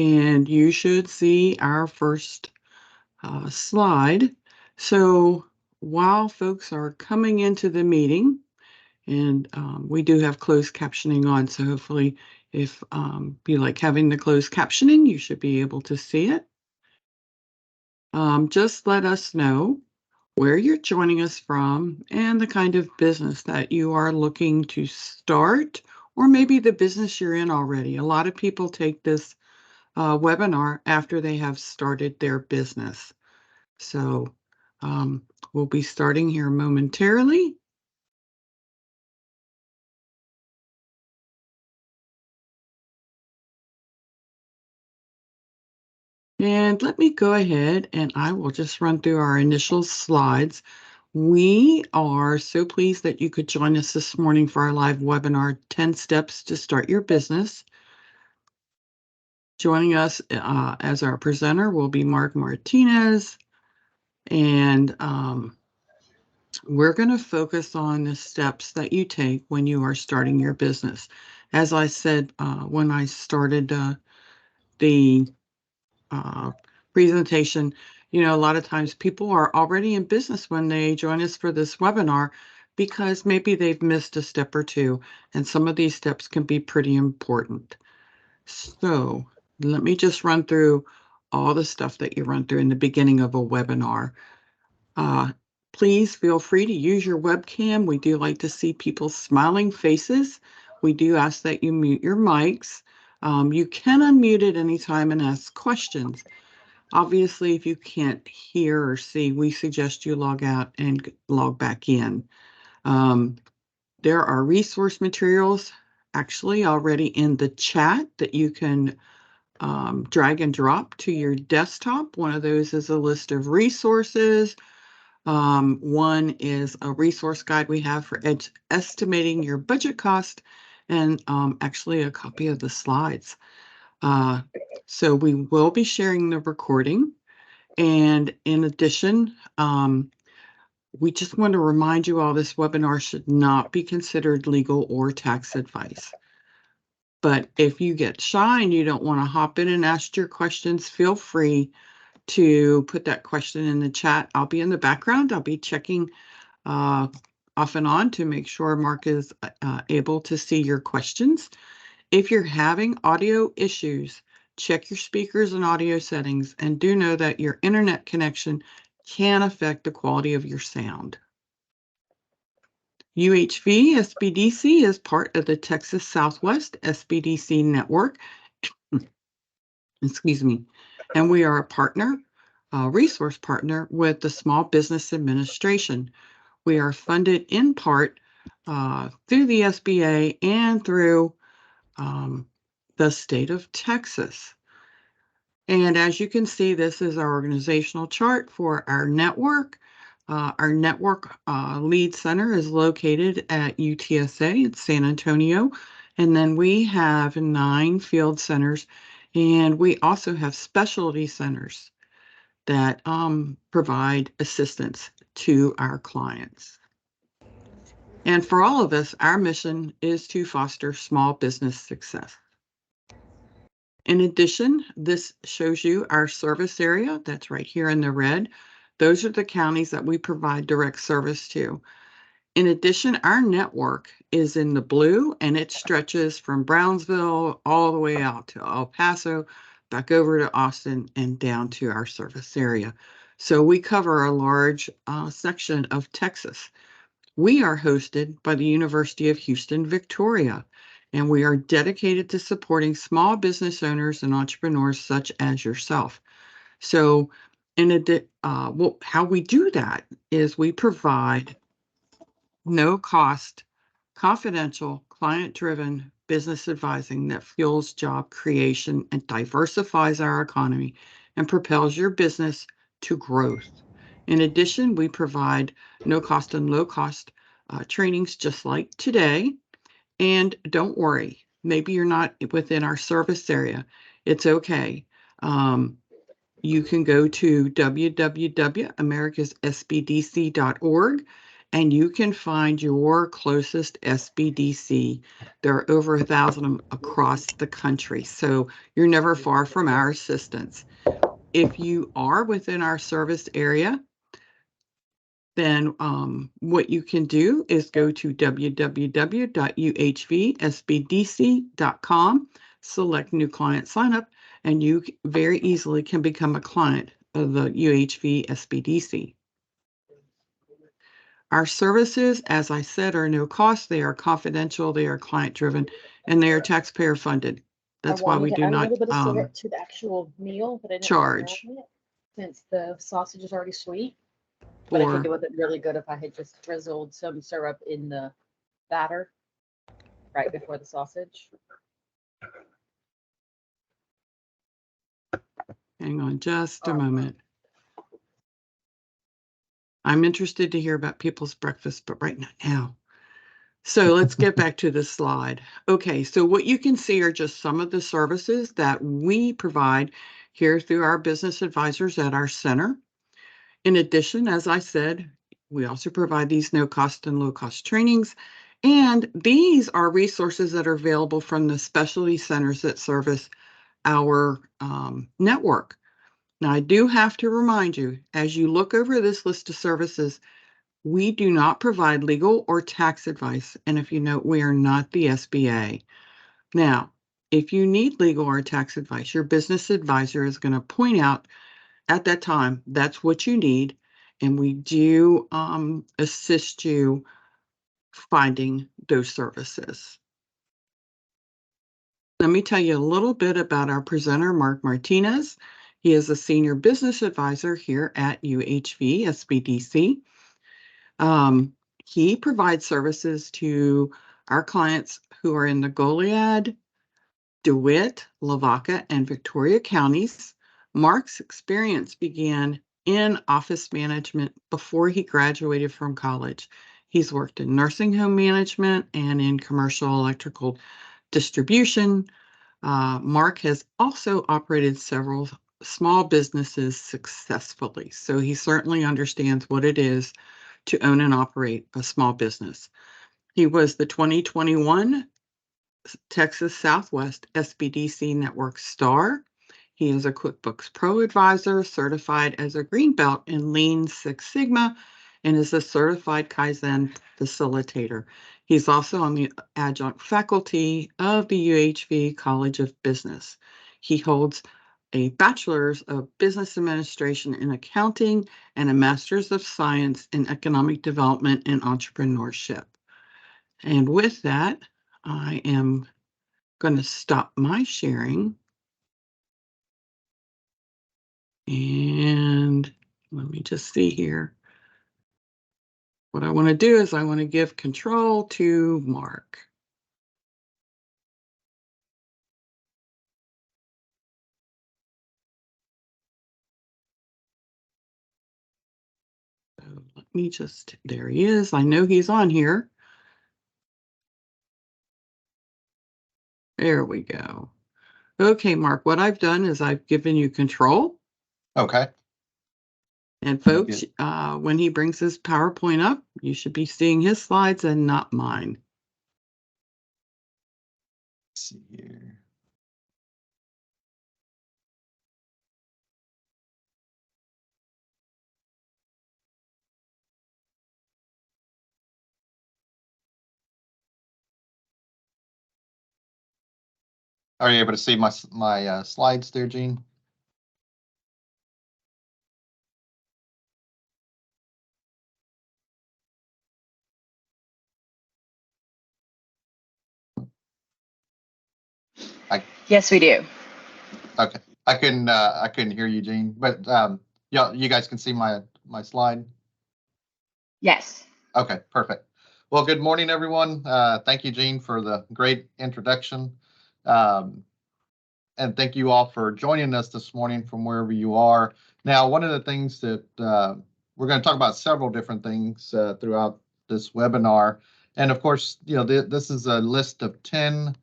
And you should see our first slide. So while folks are coming into the meeting, and we do have closed captioning on, so hopefully if you like having the closed captioning, you should be able to see it. Just let us know where you're joining us from and the kind of business that you are looking to start, or maybe the business you're in already. A lot of people take this webinar after they have started their business. So we'll be starting here momentarily. And let me go ahead and I will just run through our initial slides. We are so pleased that you could join us this morning for our live webinar, 10 Steps to Start Your Business. Joining us as our presenter will be Mark Martinez, and we're going to focus on the steps that you take when you are starting your business. As I said when I started the presentation, a lot of times people are already in business when they join us for this webinar because maybe they've missed a step or two, and some of these steps can be pretty important. So let me just run through all the stuff that you run through in the beginning of a webinar. Please feel free to use your webcam. We do like to see people's smiling faces. We do ask that you mute your mics. You can unmute at any time and ask questions. Obviously, if you can't hear or see, we suggest you log out and log back in. There are resource materials actually already in the chat that you can drag and drop to your desktop. One of those is a list of resources. One is a resource guide we have for estimating your budget cost, and actually a copy of the slides. So we will be sharing the recording. And in addition, we just want to remind you all this webinar should not be considered legal or tax advice. But if you get shy and you don't want to hop in and ask your questions, feel free to put that question in the chat. I'll be in the background. I'll be checking off and on to make sure Mark is able to see your questions. If you're having audio issues, check your speakers and audio settings, and do know that your internet connection can affect the quality of your sound. UHV SBDC is part of the Texas Southwest SBDC network. Excuse me. And we are a partner, resource partner with the Small Business Administration. We are funded in part through the SBA and through the state of Texas. And as you can see, this is our organizational chart for our network. Our network lead center is located at UTSA in San Antonio. And then we have 9 field centers, and we also have specialty centers that provide assistance to our clients. And for all of us, our mission is to foster small business success. In addition, this shows you our service area. That's right here in the red. Those are the counties that we provide direct service to. In addition, our network is in the blue, and it stretches from Brownsville all the way out to El Paso, back over to Austin, and down to our service area. So we cover a large section of Texas. We are hosted by the University of Houston-Victoria, and we are dedicated to supporting small business owners and entrepreneurs such as yourself. So how we do that is we provide no-cost, confidential, client-driven business advising that fuels job creation and diversifies our economy and propels your business to growth. In addition, we provide no-cost and low-cost trainings just like today. And don't worry, maybe you're not within our service area. It's okay. You can go to www.americassbdc.org, and you can find your closest SBDC. There are over 1,000 of them across the country, so you're never far from our assistance. If you are within our service area, then what you can do is go to www.uhvsbdc.com, select new client sign up, and you very easily can become a client of the UHV SBDC. Our services, as I said, are no cost. They are confidential, they are client driven, and they are taxpayer funded. That's why we do not to the actual meal, but I didn't charge. it since the sausage is already sweet. But I think it would have been really good if I had just drizzled some syrup in the batter right before the sausage. Hang on just a moment. I'm interested to hear about people's breakfast, but right now. So let's get back to the slide. Okay, so what you can see are just some of the services that we provide here through our business advisors at our center. In addition, as I said, we also provide these no-cost and low-cost trainings, and these are resources that are available from the specialty centers that service our network. Now, I do have to remind you, as you look over this list of services, we do not provide legal or tax advice, and if you note, we are not the SBA. Now, if you need legal or tax advice, your business advisor is going to point out at that time that's what you need, and we do assist you finding those services. Let me tell you a little bit about our presenter, Mark Martinez. He is a senior business advisor here at UHV SBDC. He provides services to our clients who are in the Goliad, DeWitt, Lavaca, and Victoria counties. Mark's experience began in office management before he graduated from college. He's worked in nursing home management and in commercial electrical distribution. Mark has also operated several small businesses successfully, so he certainly understands what it is to own and operate a small business. He was the 2021 Texas Southwest SBDC Network Star. He is a QuickBooks Pro Advisor, certified as a Green Belt in Lean Six Sigma, and is a certified Kaizen facilitator. He's also on the adjunct faculty of the UHV College of Business. He holds a Bachelor's of Business Administration in Accounting and a Master's of Science in Economic Development and Entrepreneurship. And with that, I am going to stop my sharing. And let me just see here. What I want to do is I want to give control to Mark. So let me just, there he is. I know he's on here. There we go. Okay, Mark, what I've done is I've given you control. Okay. And folks, when he brings his PowerPoint up, you should be seeing his slides and not mine. Let's see here. Are you able to see my slides there, Gene? Yes, we do. Okay, I couldn't hear you, Gene, but yeah, you guys can see my slide. Yes. Okay, perfect. Well, good morning, everyone. Thank you, Gene, for the great introduction. And thank you all for joining us this morning from wherever you are. Now, one of the things that we're going to talk about several different things throughout this webinar. And of course, you know, this is a list of 10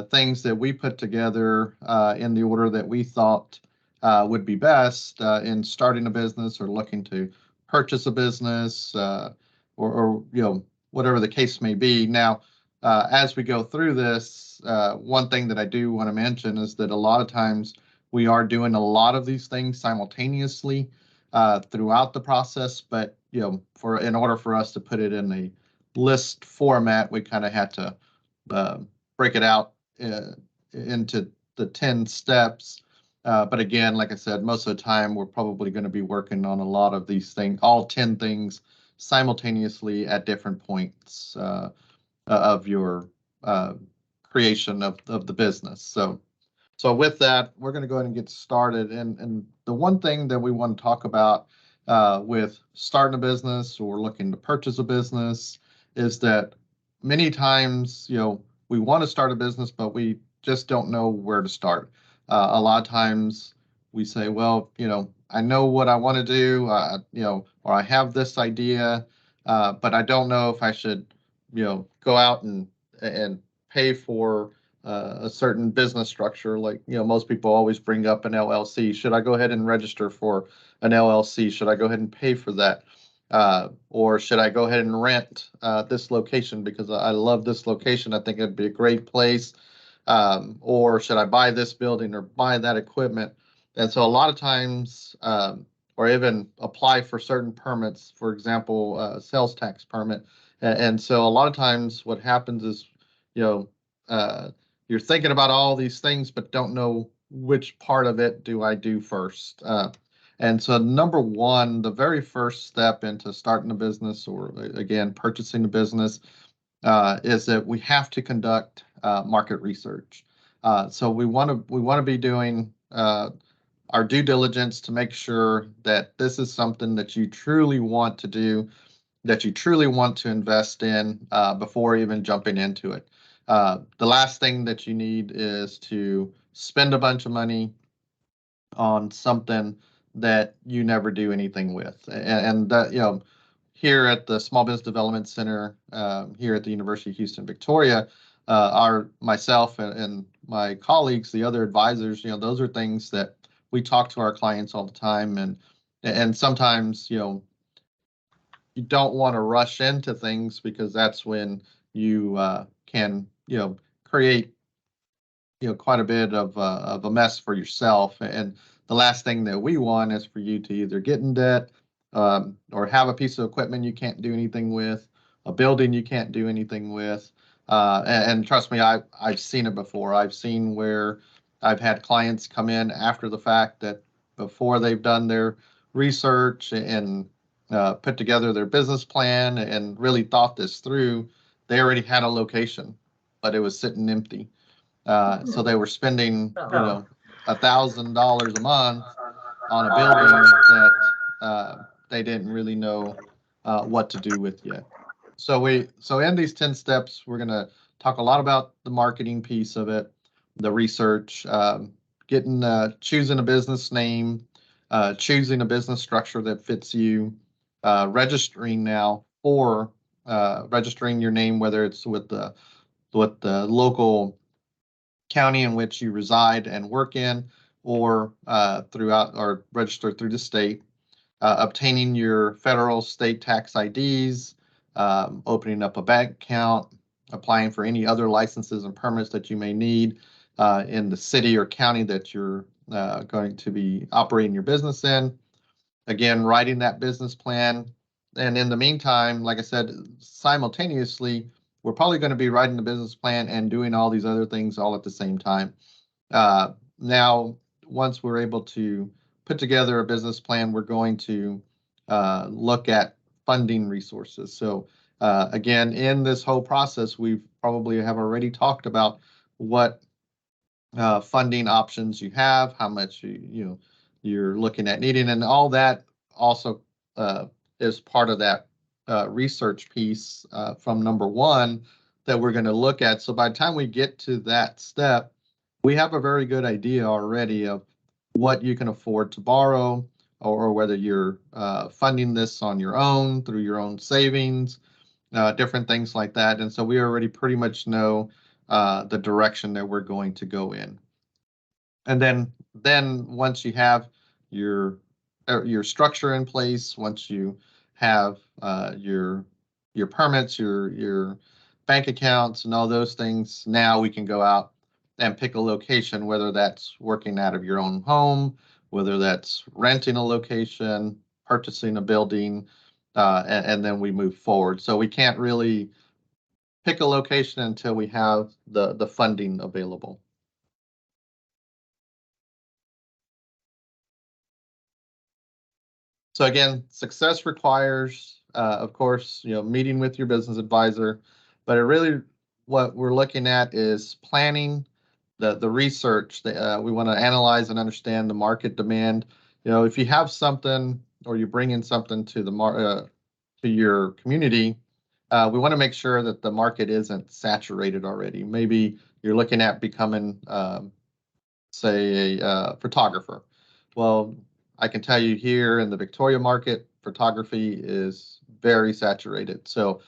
things that we put together in the order that we thought would be best in starting a business or looking to purchase a business, or whatever the case may be. Now, as we go through this, one thing that I do want to mention is that a lot of times we are doing a lot of these things simultaneously throughout the process, but in order for us to put it in a list format, we kind of had to break it out into the 10 steps. But again, like I said, most of the time we're probably going to be working on a lot of these things, all 10 things simultaneously at different points of your creation of the business. So with that, we're going to go ahead and get started. And the one thing that we want to talk about with starting a business or looking to purchase a business is that many times, we want to start a business, but we just don't know where to start. A lot of times we say, well, I know what I want to do, or I have this idea, but I don't know if I should, go out and pay for a certain business structure. Like, most people always bring up an LLC. Should I go ahead and register for an LLC? Should I go ahead and pay for that? Or should I go ahead and rent this location because I love this location? I think it'd be a great place. Or should I buy this building or buy that equipment? And so a lot of times, or even apply for certain permits, for example, sales tax permit. And so a lot of times what happens is, you're thinking about all these things, but don't know which part of it do I do first. And so number one, the very first step into starting a business or again, purchasing a business is that we have to conduct market research. So we want to be doing our due diligence to make sure that this is something that you truly want to do, that you truly want to invest in before even jumping into it. The last thing that you need is to spend a bunch of money on something that you never do anything with. And that, here at the Small Business Development Center, here at the University of Houston-Victoria, myself and my colleagues, the other advisors, those are things that we talk to our clients all the time. And sometimes, you don't want to rush into things because that's when you can, create, quite a bit of a mess for yourself. And the last thing that we want is for you to either get in debt or have a piece of equipment you can't do anything with, a building you can't do anything with. And trust me, I've seen it before. I've seen where I've had clients come in after the fact that before they've done their research and put together their business plan and really thought this through, they already had a location, but it was sitting empty. So they were spending, $1,000 a month on a building that they didn't really know what to do with yet. So in these 10 steps, we're going to talk a lot about the marketing piece of it, the research, choosing a business name, choosing a business structure that fits you, registering now for registering your name, whether it's with the local county in which you reside and work in, or throughout or registered through the state, obtaining your federal state tax IDs, opening up a bank account, applying for any other licenses and permits that you may need in the city or county that you're going to be operating your business in. Again, writing that business plan. And in the meantime, like I said, simultaneously, we're probably going to be writing the business plan and doing all these other things all at the same time. Now, once we're able to put together a business plan, we're going to look at funding resources. So again, in this whole process, we probably have already talked about what funding options you have, how much you're looking at needing, and all that also is part of that research piece from number one that we're going to look at. So by the time we get to that step, we have a very good idea already of what you can afford to borrow, or whether you're funding this on your own through your own savings, different things like that. And so we already pretty much know the direction that we're going to go in. And then once you have your structure in place, once you have your your permits, your bank accounts, and all those things. Now we can go out and pick a location, whether that's working out of your own home, whether that's renting a location, purchasing a building, and then we move forward. So we can't really pick a location until we have the funding available. So again, success requires, of course, meeting with your business advisor, but it really, what we're looking at is planning, the research. We want to analyze and understand the market demand. If you have something or you bring in something to to your community, we want to make sure that the market isn't saturated already. Maybe you're looking at becoming, say, a photographer. Well, I can tell you here in the Victoria market, photography is very saturated. So,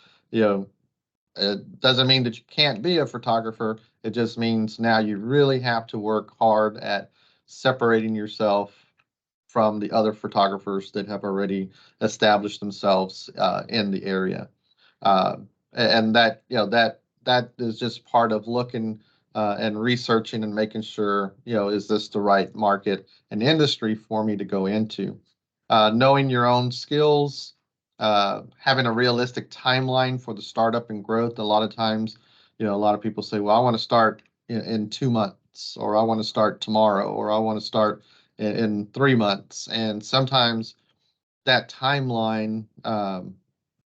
it doesn't mean that you can't be a photographer. It just means now you really have to work hard at separating yourself from the other photographers that have already established themselves in the area. And that is just part of looking and researching and making sure, is this the right market and industry for me to go into? Knowing your own skills, having a realistic timeline for the startup and growth. A lot of times, a lot of people say, well, I want to start in 2 months, or I want to start tomorrow, or I want to start in 3 months. And sometimes that timeline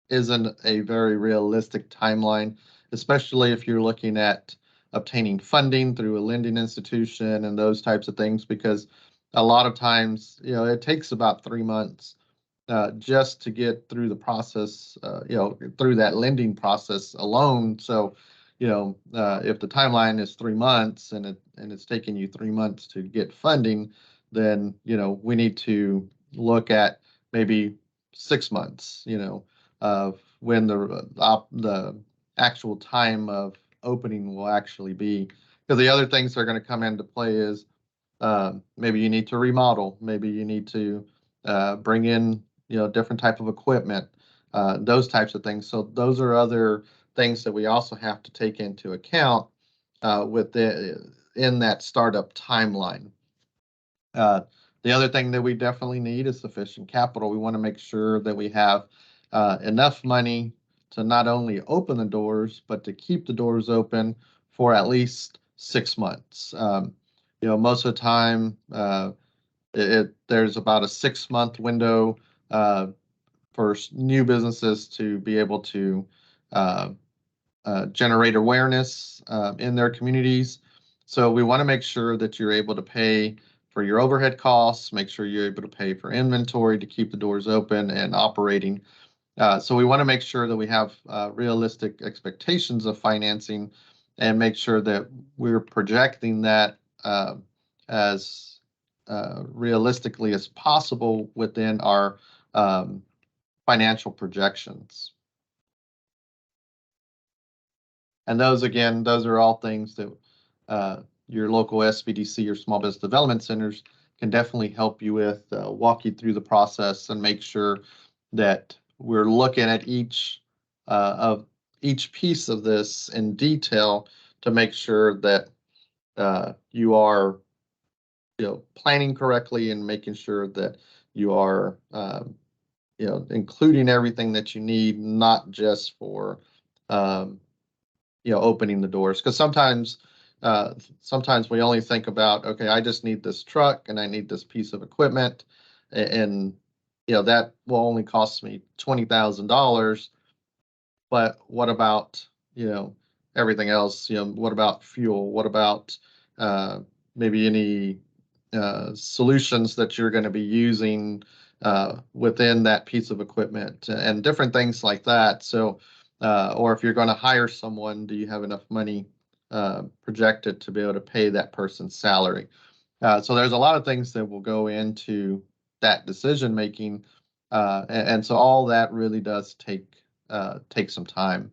isn't a very realistic timeline, especially if you're looking at obtaining funding through a lending institution and those types of things, because a lot of times, it takes about 3 months just to get through the process, through that lending process alone. So, if the timeline is 3 months and it's taking you 3 months to get funding, then, we need to look at maybe 6 months, of when the actual time of opening will actually be. Because the other things that are going to come into play is maybe you need to remodel, maybe you need to bring in different type of equipment, those types of things. So those are other things that we also have to take into account in that startup timeline. The other thing that we definitely need is sufficient capital. We want to make sure that we have enough money to not only open the doors, but to keep the doors open for at least 6 months. Most of the time, there's about a 6-month window for new businesses to be able to generate awareness in their communities. So we want to make sure that you're able to pay for your overhead costs, make sure you're able to pay for inventory to keep the doors open and operating. So we want to make sure that we have realistic expectations of financing and make sure that we're projecting that as realistically as possible within our financial projections. And those are all things that your local SBDC or small business development centers can definitely help you with, walk you through the process and make sure that we're looking at each piece of this in detail to make sure that you are planning correctly and making sure that you are including everything that you need, not just for opening the doors. Because sometimes we only think about, okay, I just need this truck and I need this piece of equipment, and that will only cost me $20,000. But what about everything else? What about fuel? What about maybe any solutions that you're going to be using within that piece of equipment and different things like that? So, or if you're going to hire someone, do you have enough money projected to be able to pay that person's salary? So there's a lot of things that will go into that decision making, and so all that really does take some time.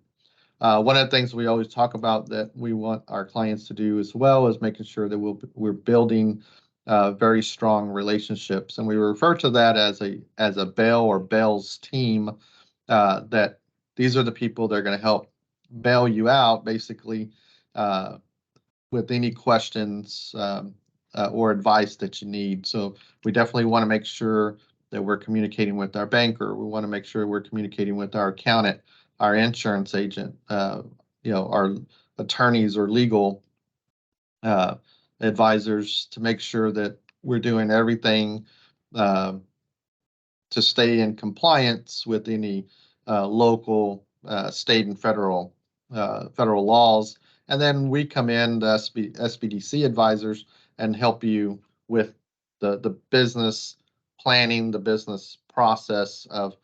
One of the things we always talk about that we want our clients to do as well is making sure that we're building very strong relationships, and we refer to that as a BEL or BELS team that these are the people that are going to help bail you out, basically, with any questions or advice that you need. So we definitely want to make sure that we're communicating with our banker. We want to make sure we're communicating with our accountant, our insurance agent, our attorneys or legal advisors, to make sure that we're doing everything to stay in compliance with any local, state, and federal laws. And then we come in, the SBDC advisors, and help you with the business planning, the business process of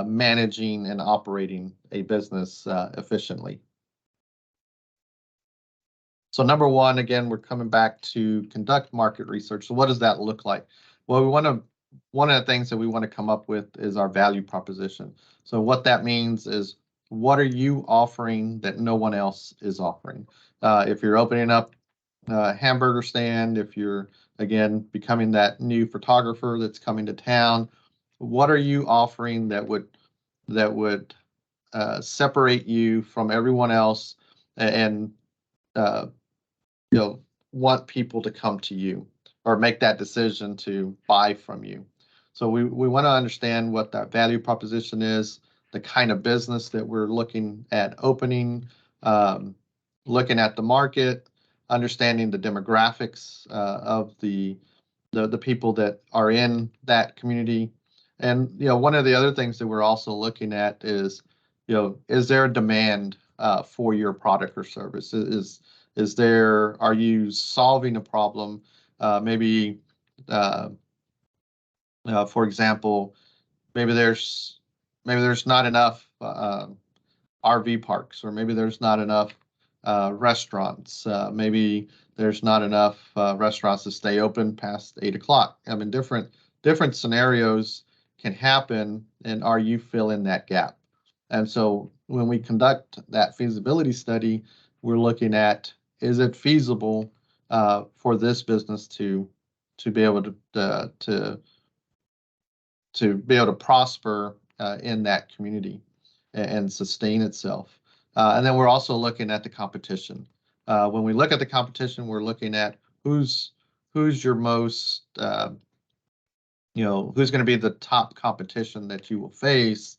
managing and operating a business efficiently. So number one, again, we're coming back to conduct market research. So what does that look like? Well, one of the things that we want to come up with is our value proposition. So what that means is, what are you offering that no one else is offering? If you're opening up a hamburger stand, if you're, again, becoming that new photographer that's coming to town, what are you offering that would separate you from everyone else and want people to come to you or make that decision to buy from you? So we want to understand what that value proposition is, the kind of business that we're looking at opening, looking at the market, understanding the demographics of the people that are in that community. And one of the other things that we're also looking at is, is there a demand for your product or service? Are you solving a problem? Maybe, for example, maybe there's not enough RV parks, or maybe there's not enough restaurants. Maybe there's not enough restaurants to stay open past 8 o'clock. I mean, different scenarios can happen, and are you filling that gap? And so when we conduct that feasibility study, we're looking at, is it feasible for this business to be able to prosper in that community and sustain itself? And then we're also looking at the competition. When we look at the competition, we're looking at who's your most, who's going to be the top competition that you will face,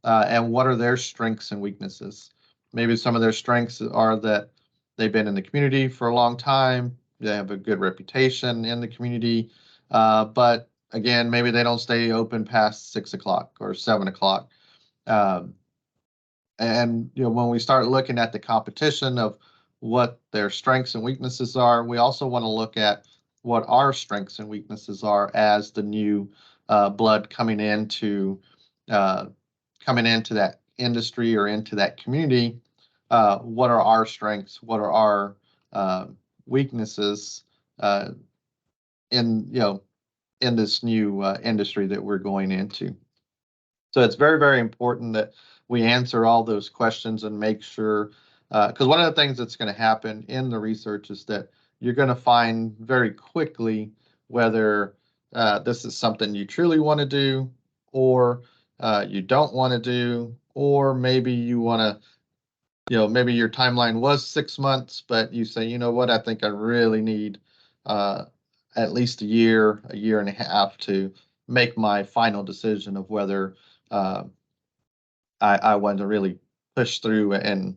and what are their strengths and weaknesses. Maybe some of their strengths are that they've been in the community for a long time, they have a good reputation in the community, but again, maybe they don't stay open past 6 o'clock or 7 o'clock. And when we start looking at the competition of what their strengths and weaknesses are, we also want to look at what our strengths and weaknesses are as the new blood coming into that industry or into that community. What are our strengths? What are our weaknesses in this new industry that we're going into? So it's very, very important that we answer all those questions and make sure, because one of the things that's going to happen in the research is that you're going to find very quickly whether this is something you truly want to do, or you don't want to do, or maybe you want to, maybe your timeline was 6 months, but you say, you know what, I think I really need at least a year and a half to make my final decision of whether I want to really push through and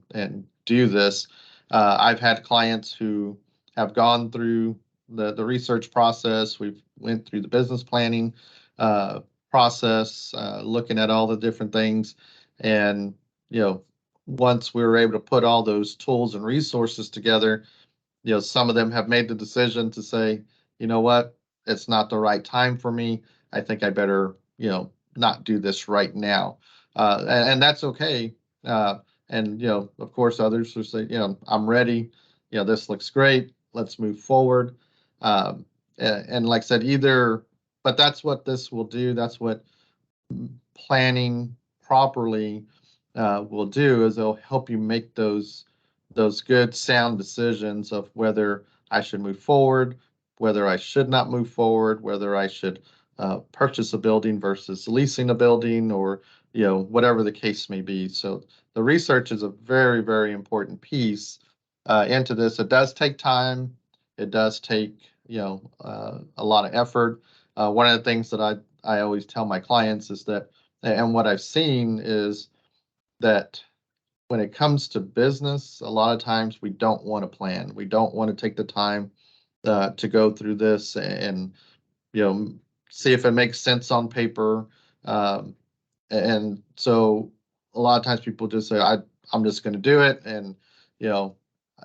do this. I've had clients who have gone through the research process. We've went through the business planning process, looking at all the different things. And, once we were able to put all those tools and resources together, some of them have made the decision to say, you know what, it's not the right time for me. I think I better, not do this right now. And that's okay. And, of course, others will say, I'm ready. This looks great. Let's move forward. And like I said, but that's what this will do. That's what planning properly will do, is it'll help you make those good, sound decisions of whether I should move forward, whether I should not move forward, whether I should purchase a building versus leasing a building, or whatever the case may be. So the research is a very, very important piece into this. It does take time. It does take, a lot of effort. One of the things that I always tell my clients is that, and what I've seen is that when it comes to business, a lot of times we don't want to plan. We don't want to take the time to go through this and, see if it makes sense on paper. Um, and so a lot of times people just say, I'm just going to do it. And,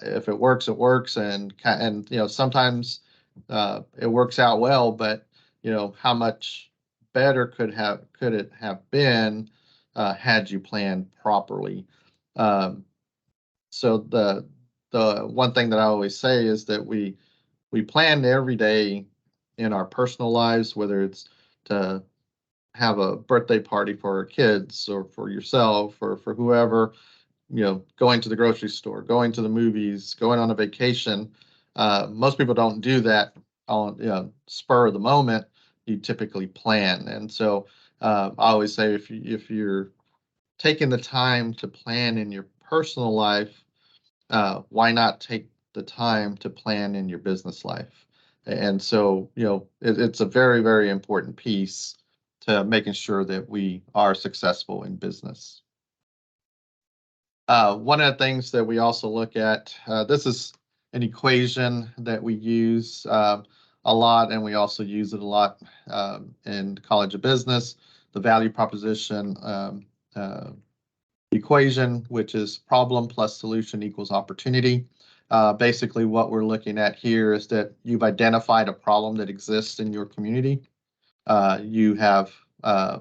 if it works, it works. And sometimes it works out well, but, how much better could it have been had you planned properly? So the one thing that I always say is that we plan every day in our personal lives, whether it's to have a birthday party for our kids or for yourself or for whoever, going to the grocery store, going to the movies, going on a vacation. Most people don't do that on spur of the moment. You typically plan. And so I always say if you're taking the time to plan in your personal life, why not take the time to plan in your business life? And so, it's a very, very important piece to making sure that we are successful in business. One of the things that we also look at, this is an equation that we use a lot, and we also use it a lot in College of Business, the value proposition equation, which is problem plus solution equals opportunity. Basically, what we're looking at here is that you've identified a problem that exists in your community. You have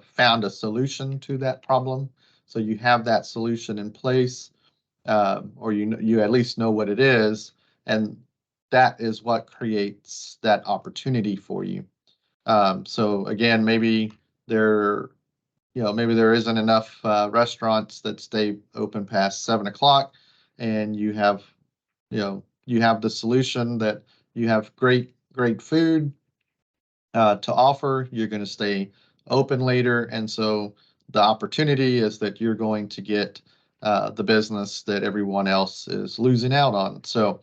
found a solution to that problem. So you have that solution in place, or you at least know what it is, and that is what creates that opportunity for you. So again, maybe there isn't enough restaurants that stay open past 7 o'clock, and you have the solution that you have great food to offer. You're going to stay open later, and so the opportunity is that you're going to get the business that everyone else is losing out on. So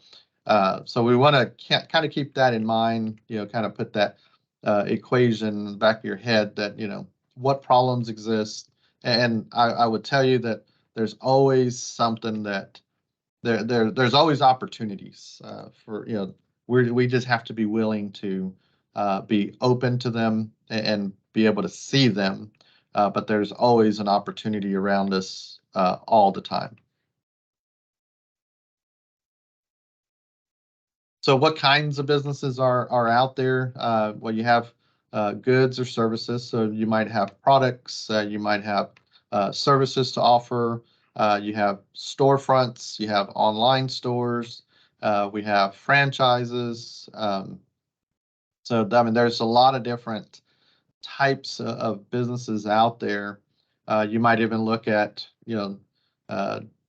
we want to kind of keep that in mind. Kind of put that equation in the back of your head that what problems exist. And I would tell you that there's always something that there's always opportunities for, we just have to be willing to be open to them and be able to see them. But there's always an opportunity around us all the time. So what kinds of businesses are out there? Well, you have goods or services. So you might have products, you might have services to offer. You have storefronts, you have online stores, we have franchises. So I mean, there's a lot of different types of businesses out there. You might even look at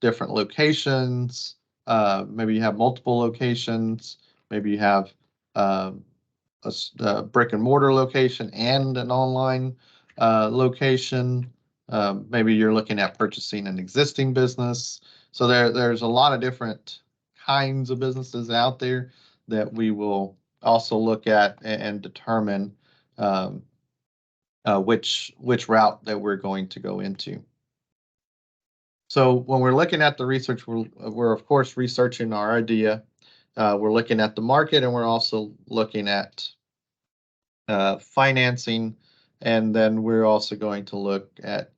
different locations. Maybe you have multiple locations. Maybe you have a brick and mortar location and an online location. Maybe you're looking at purchasing an existing business. So there's a lot of different kinds of businesses out there that we will also look at and determine which route that we're going to go into. So when we're looking at the research, we're of course researching our idea. We're looking at the market, and we're also looking at financing, and then we're also going to look at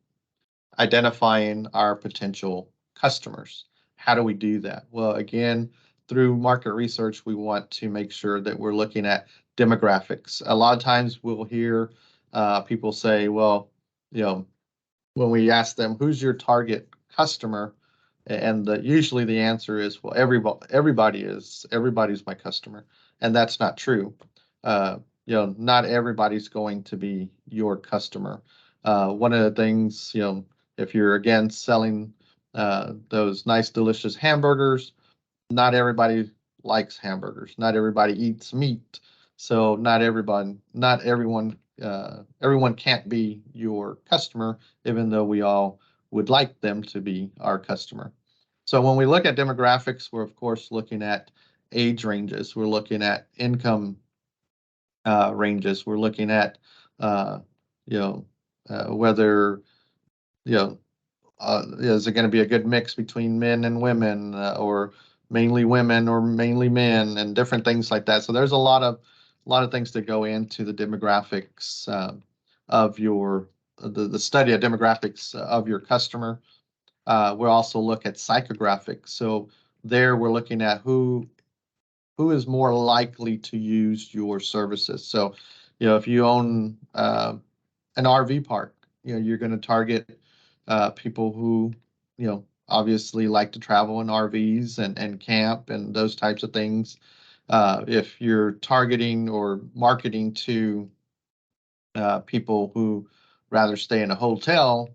identifying our potential customers. How do we do that? Well, again, through market research, we want to make sure that we're looking at demographics. A lot of times we'll hear people say, well, when we ask them, who's your target customer? And usually the answer is, well, everybody's my customer. And that's not true. Not everybody's going to be your customer. One of the things, if you're again selling those nice, delicious hamburgers, not everybody likes hamburgers. Not everybody eats meat. So not everyone everyone can't be your customer, even though we all would like them to be our customer. So when we look at demographics, we're of course looking at age ranges. We're looking at income ranges. We're looking at whether is it going to be a good mix between men and women, or mainly women or mainly men, and different things like that. So there's a lot of things that go into the demographics of the study of demographics of your customer. We'll also look at psychographics. So there we're looking at who is more likely to use your services. So, if you own an RV park, you're going to target people who, obviously like to travel in RVs and camp and those types of things. If you're targeting or marketing to people who rather stay in a hotel,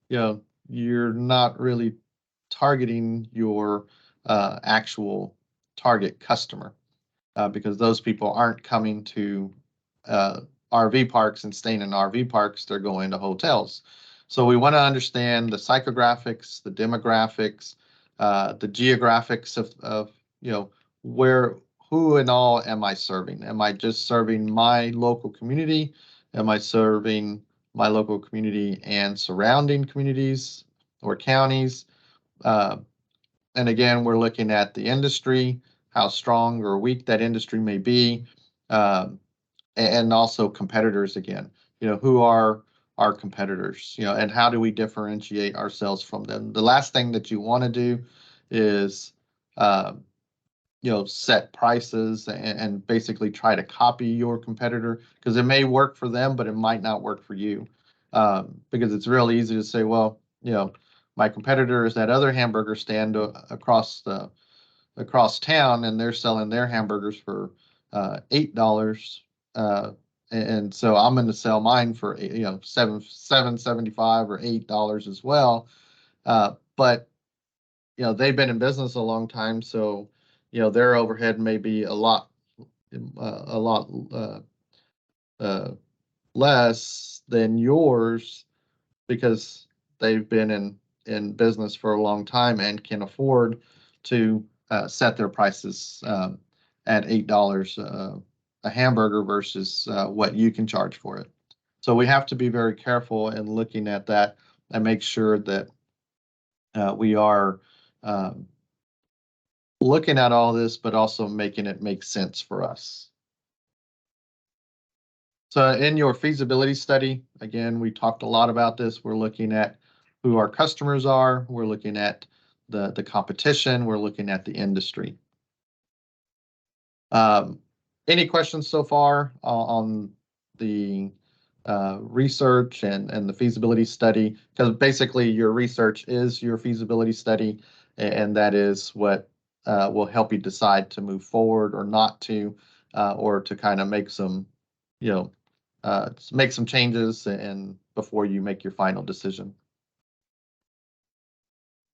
you're not really targeting your actual target customer, because those people aren't coming to RV parks and staying in RV parks. They're going to hotels. So we want to understand the psychographics, the demographics, the geographics of who and all am I serving? Am I just serving my local community? Am I serving my local community and surrounding communities or counties? And again, we're looking at the industry, how strong or weak that industry may be, and also competitors again. Who are our competitors? And how do we differentiate ourselves from them? The last thing that you want to do is, set prices and basically try to copy your competitor, because it may work for them, but it might not work for you. Because it's real easy to say, well, my competitor is that other hamburger stand across town, and they're selling their hamburgers for $8, and so I'm going to sell mine for $7.75 or $8 as well. But they've been in business a long time, so their overhead may be a lot less than yours, because they've been in business for a long time and can afford to set their prices at $8 a hamburger versus what you can charge for it. So we have to be very careful in looking at that and make sure that we are looking at all this, but also making it make sense for us. So in your feasibility study, again, we talked a lot about this. We're looking at who our customers are. We're looking at the competition. We're looking at the industry. Any questions so far on the research and the feasibility study? Because basically your research is your feasibility study, and that is what will help you decide to move forward or not to, or to kind of make some, make some changes and before you make your final decision.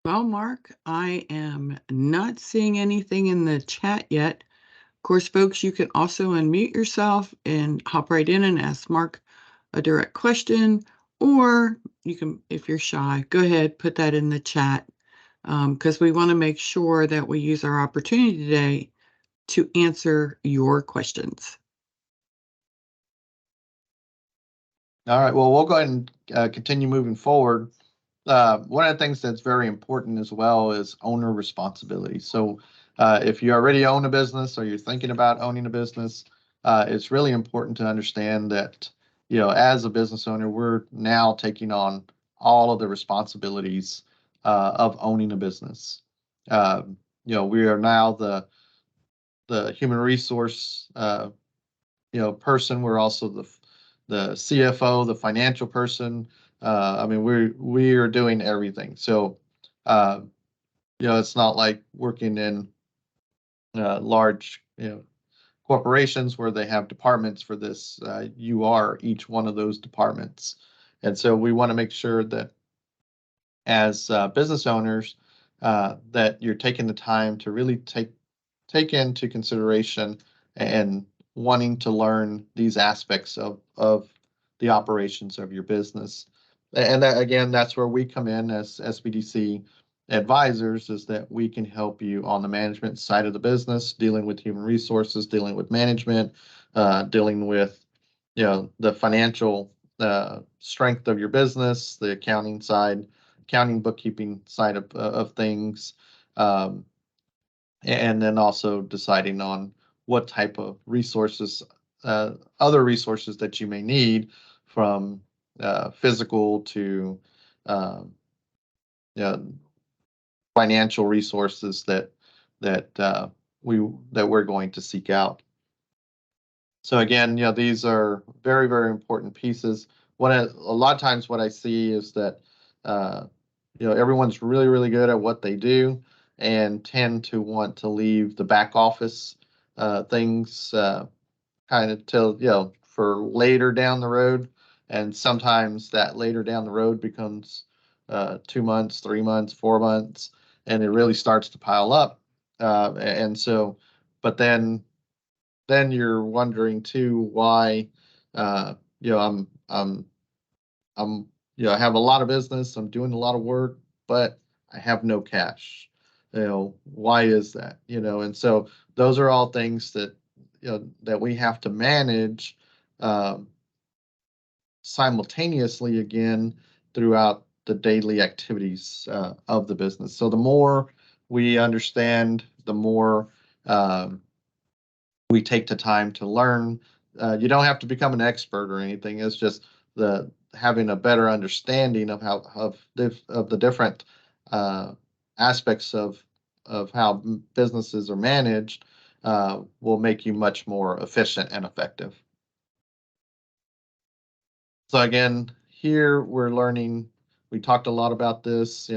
Well, Mark, I am not seeing anything in the chat yet. Of course, folks, you can also unmute yourself and hop right in and ask Mark a direct question, or you can, if you're shy, go ahead, put that in the chat, because we want to make sure that we use our opportunity today to answer your questions. All right, well, we'll go ahead and continue moving forward. One of the things that's very important as well is owner responsibility. So if you already own a business or you're thinking about owning a business, it's really important to understand that, as a business owner, we're now taking on all of the responsibilities of owning a business. We are now the human resource person. We're also the CFO, the financial person. We are doing everything. So, it's not like working in large, corporations where they have departments for this. You are each one of those departments. And so we want to make sure that as business owners, that you're taking the time to really take into consideration and wanting to learn these aspects of the operations of your business. And that, again, that's where we come in as SBDC advisors, is that we can help you on the management side of the business, dealing with human resources, dealing with management, dealing with, the financial strength of your business, the accounting side, accounting bookkeeping side of things, and then also deciding on what type of resources, other resources that you may need, from physical to financial resources that we're going to seek out. So again, these are very, very important pieces. A lot of times what I see is that everyone's really, really good at what they do, and tend to want to leave the back office things kind of till for later down the road. And sometimes that later down the road becomes 2 months, 3 months, 4 months, and it really starts to pile up. And so, but then you're wondering too why, I'm I have a lot of business, I'm doing a lot of work, but I have no cash. Why is that? And so those are all things that that we have to manage simultaneously, again, throughout the daily activities of the business. So the more we understand, the more we take the time to learn. You don't have to become an expert or anything. It's just having a better understanding of the different aspects of how businesses are managed will make you much more efficient and effective. So again, here we're learning. We talked a lot about this,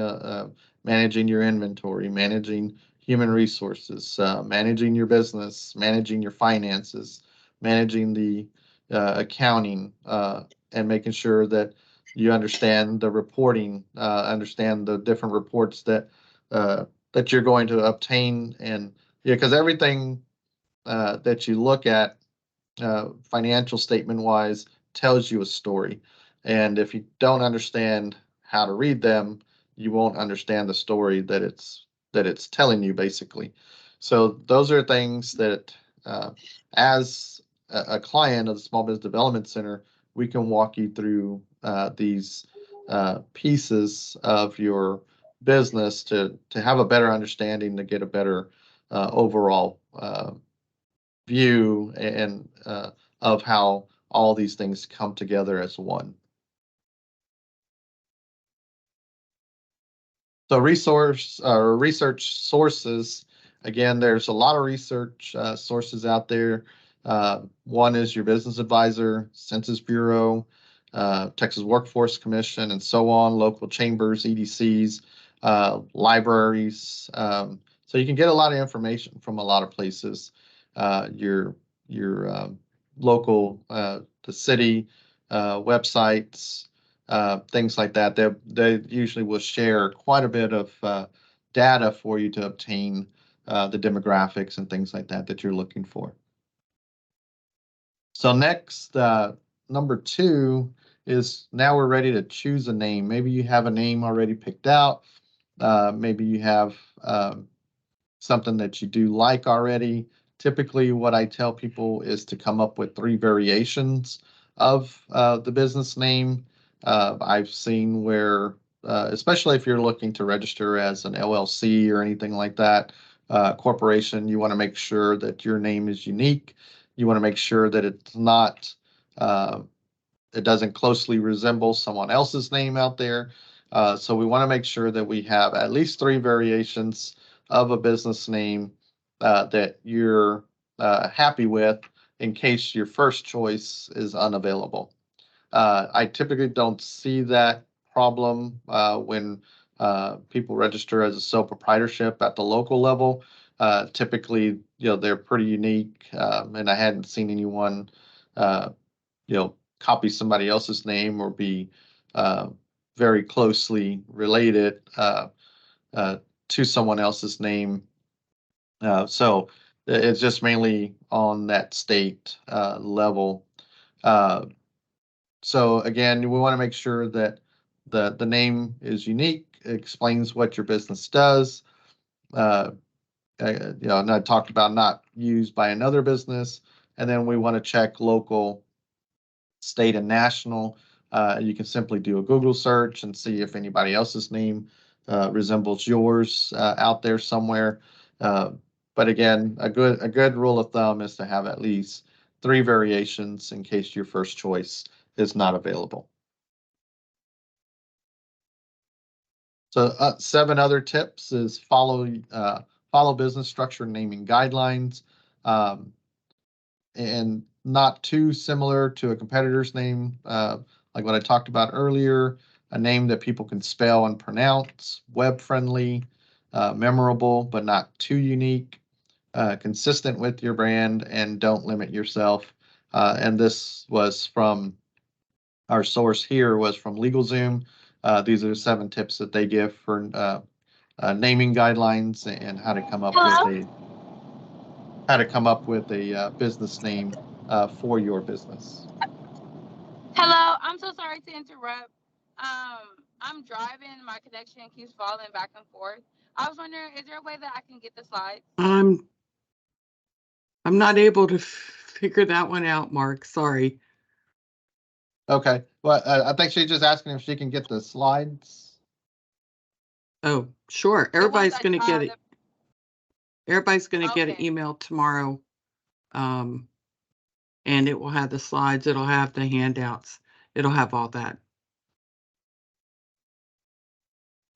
managing your inventory, managing human resources, managing your business, managing your finances, managing the accounting, and making sure that you understand the reporting, understand the different reports that you're going to obtain. And because everything that you look at financial statement wise tells you a story. And if you don't understand how to read them, you won't understand the story that it's telling you, basically. So those are things that as a client of the Small Business Development Center, we can walk you through these pieces of your business to have a better understanding, to get a better overall view and of how all these things come together as one. So research sources, again, there's a lot of research sources out there. One is your business advisor, Census Bureau, Texas Workforce Commission, and so on, local chambers, EDCs, libraries. So you can get a lot of information from a lot of places. Your local, the city websites, things like that. They usually will share quite a bit of data for you to obtain the demographics and things like that you're looking for. So next, number 2 is, now we're ready to choose a name. Maybe you have a name already picked out. Maybe you have something that you do like already. Typically, what I tell people is to come up with 3 variations of the business name. I've seen where, especially if you're looking to register as an LLC or anything like that, corporation, you want to make sure that your name is unique. You want to make sure that it's not, it doesn't closely resemble someone else's name out there. So we want to make sure that we have at least 3 variations of a business name that you're happy with, in case your first choice is unavailable. I typically don't see that problem when people register as a sole proprietorship at the local level. Typically, they're pretty unique, and I hadn't seen anyone, copy somebody else's name or be very closely related to someone else's name. So it's just mainly on that state level. So again, we want to make sure that the name is unique, explains what your business does. And I talked about not used by another business. And then we want to check local, state, and national. You can simply do a Google search and see if anybody else's name resembles yours out there somewhere. But again, a good rule of thumb is to have at least 3 variations in case your first choice is not available. So 7 other tips is follow business structure naming guidelines, and not too similar to a competitor's name, like what I talked about earlier. A name that people can spell and pronounce, web friendly, memorable but not too unique, consistent with your brand, and don't limit yourself. And this was from our source here was from LegalZoom. These are 7 tips that they give for naming guidelines and how to come up with a business name for your business. Hello, I'm so sorry to interrupt. I'm driving, my connection keeps falling back and forth. I was wondering, is there a way that I can get the slides? I'm not able to figure that one out, Mark. Sorry. Okay. Well, I think she's just asking if she can get the slides. Oh, sure. Everybody's going to get it. Everybody's going to get an Okay. email tomorrow. And it will have the slides. It'll have the handouts. It'll have all that.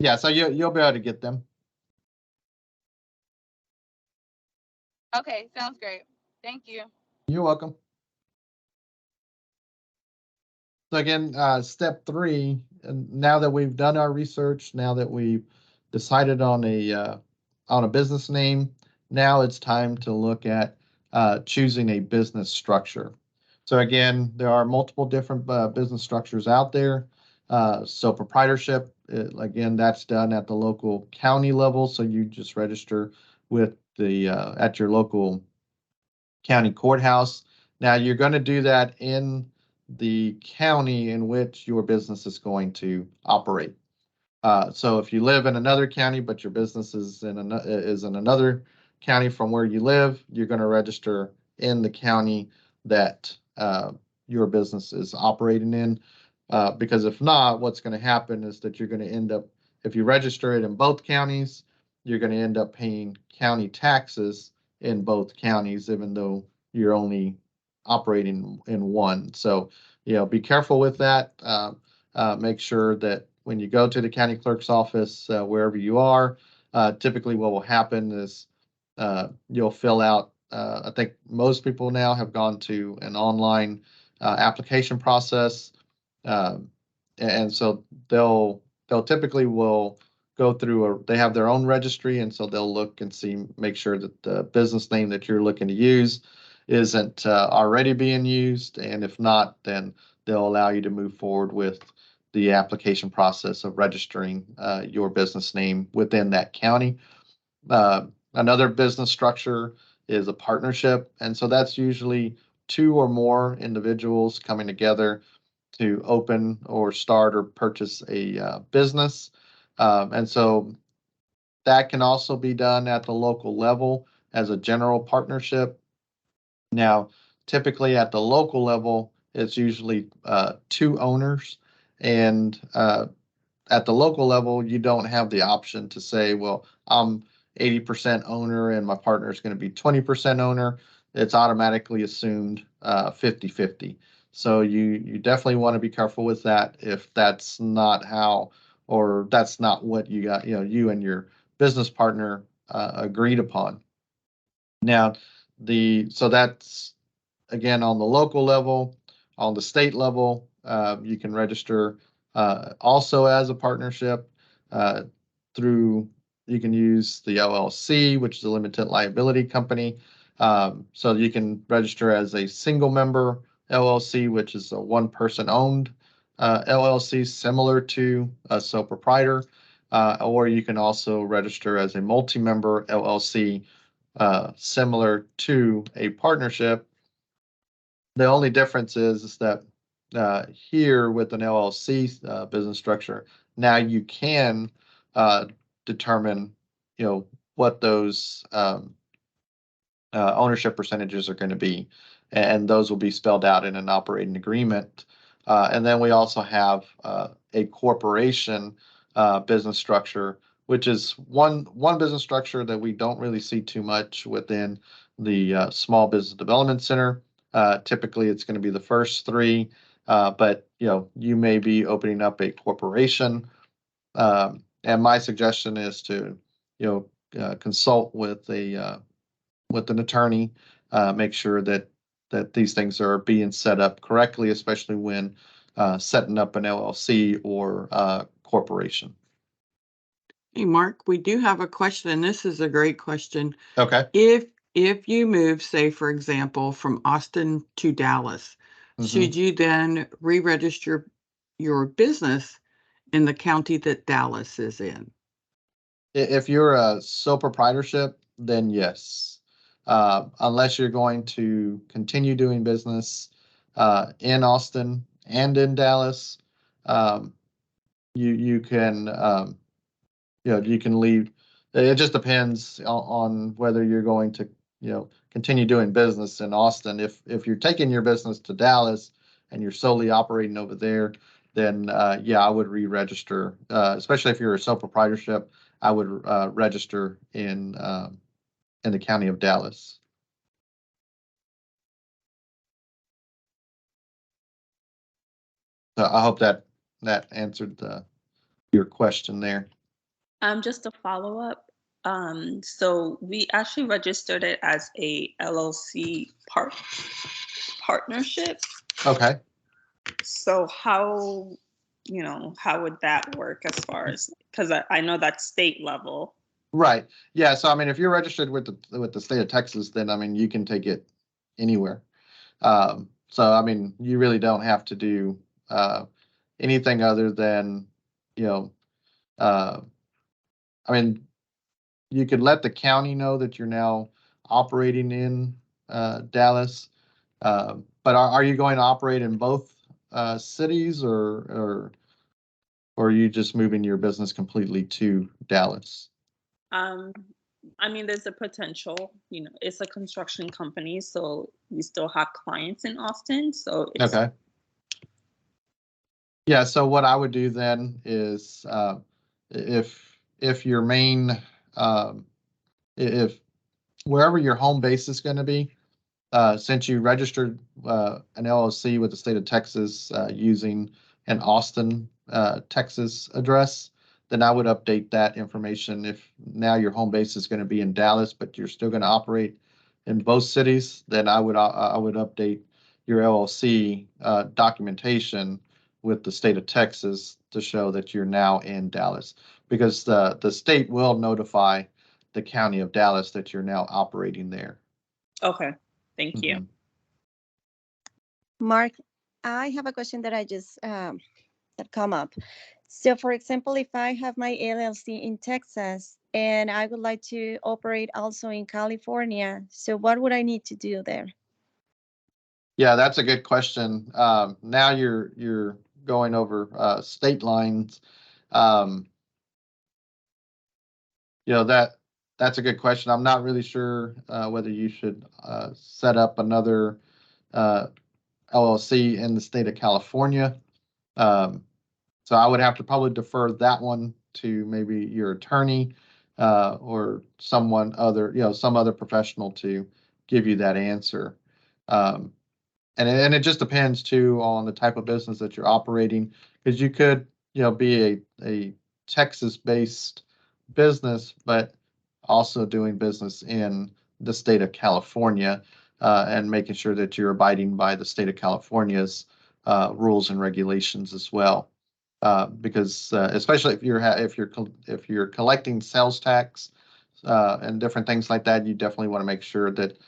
Yeah, so you'll be able to get them. Okay, sounds great. Thank you. You're welcome. So again, step 3, and now that we've done our research, now that we've decided on a business name, now it's time to look at choosing a business structure. So again, there are multiple different business structures out there. So proprietorship, again, that's done at the local county level. So you just register with the at your local county courthouse. Now you're going to do that in the county in which your business is going to operate. So if you live in another county, but your business is in another county from where you live, you're going to register in the county that your business is operating in. Because if not, what's going to happen is that you're going to end up, if you register it in both counties, you're going to end up paying county taxes in both counties, even though you're only operating in one. So, be careful with that. Make sure that when you go to the county clerk's office, wherever you are, typically what will happen is you'll fill out, I think most people now have gone to an online application process. And so they'll typically will go through they have their own registry, and so they'll look and make sure that the business name that you're looking to use isn't already being used, and if not, then they'll allow you to move forward with the application process of registering your business name within that county. Another business structure is a partnership, and so that's usually 2 or more individuals coming together to open or start or purchase a business. And so that can also be done at the local level as a general partnership. Now, typically at the local level, it's usually 2 owners. And at the local level, you don't have the option to say, well, I'm 80% owner and my partner is going to be 20% owner. It's automatically assumed 50-50. So you definitely want to be careful with that if that's not how, or that's not what you got, you and your business partner agreed upon. Now, so that's again on the local level. On the state level, you can register also as a partnership through. You can use the LLC, which is a limited liability company. So you can register as a single member LLC, which is a one-person owned LLC, similar to a sole proprietor. Or you can also register as a multi-member LLC, similar to a partnership. The only difference is that here with an LLC business structure, now you can determine, what those ownership percentages are going to be, and those will be spelled out in an operating agreement. And then we also have a corporation business structure, which is one business structure that we don't really see too much within the Small Business Development Center. Typically, it's going to be the first three, but you may be opening up a corporation. And my suggestion is to consult with an attorney, make sure that these things are being set up correctly, especially when setting up an LLC or corporation. Hey, Mark, we do have a question, and this is a great question. Okay. If you move, say, for example, from Austin to Dallas, should you then re-register your business in the county that Dallas is in? If you're a sole proprietorship, then yes. Unless you're going to continue doing business in Austin and in Dallas, you can you can leave. It just depends on whether you're going to continue doing business in Austin. If you're taking your business to Dallas and you're solely operating over there, then yeah, I would re-register. Especially if you're a sole proprietorship, I would register in the county of Dallas. So I hope that answered your question there. Just a follow-up. So we actually registered it as a LLC partnership. Okay. So how would that work as far as, because I know that's state level. Right. Yeah. So I mean, if you're registered with the state of Texas, then I mean you can take it anywhere. So I mean, you really don't have to do anything other than I mean, you could let the county know that you're now operating in Dallas. But are you going to operate in both cities, or are you just moving your business completely to Dallas? I mean, there's a potential, it's a construction company, so we still have clients in Austin. So it's okay. Yeah, so what I would do then is if your main if wherever your home base is going to be, since you registered an LLC with the state of Texas using an Austin, Texas address, then I would update that information. If now your home base is going to be in Dallas, but you're still going to operate in both cities, then I would update your LLC documentation with the state of Texas to show that you're now in Dallas, because the state will notify the county of Dallas that you're now operating there. Okay. Thank you. Mark, I have a question that I just that come up. So for example, if I have my LLC in Texas and I would like to operate also in California, so what would I need to do there? Yeah, that's a good question. Now you're going over state lines. That's a good question. I'm not really sure whether you should set up another LLC in the state of California. So I would have to probably defer that one to maybe your attorney or some other professional to give you that answer. And it just depends too on the type of business that you're operating, because you could be a Texas-based business, but also doing business in the state of California and making sure that you're abiding by the state of California's rules and regulations as well. Because especially if you're collecting sales tax and different things like that, you definitely want to make sure that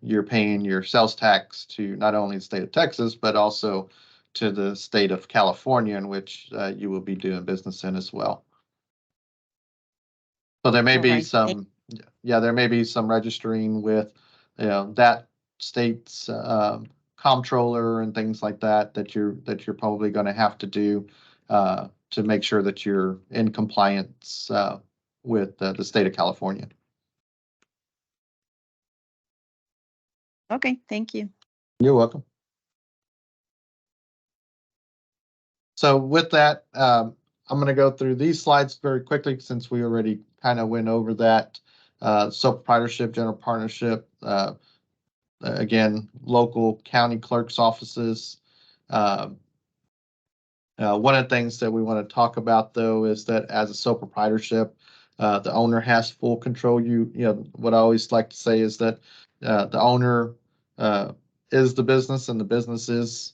you're paying your sales tax to not only the state of Texas, but also to the state of California, in which you will be doing business in as well. So there may be some, there may be some registering with, that state's comptroller and things like that that you're probably going to have to do to make sure that you're in compliance with the state of California. Okay, thank you. You're welcome. So with that, I'm going to go through these slides very quickly since we already kind of went over that. Sole proprietorship, general partnership, again, local county clerk's offices. One of the things that we want to talk about, though, is that as a sole proprietorship, the owner has full control. You know, what I always like to say is that the owner is the business, and the business is,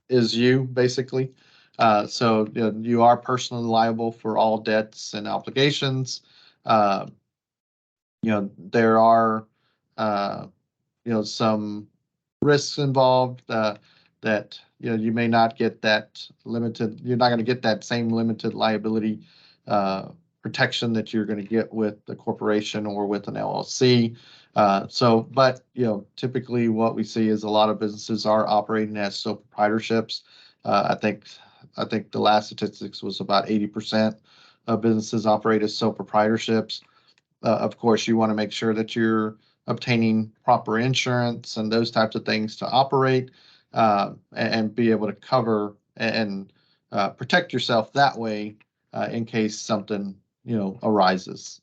is you, basically. So you are personally liable for all debts and obligations. There are some risks involved that you may not get that limited. You're not going to get that same limited liability protection that you're going to get with the corporation or with an LLC. But typically what we see is a lot of businesses are operating as sole proprietorships. I think the last statistics was about 80% of businesses operate as sole proprietorships. Of course, you want to make sure that you're obtaining proper insurance and those types of things to operate and be able to cover and protect yourself that way in case something arises.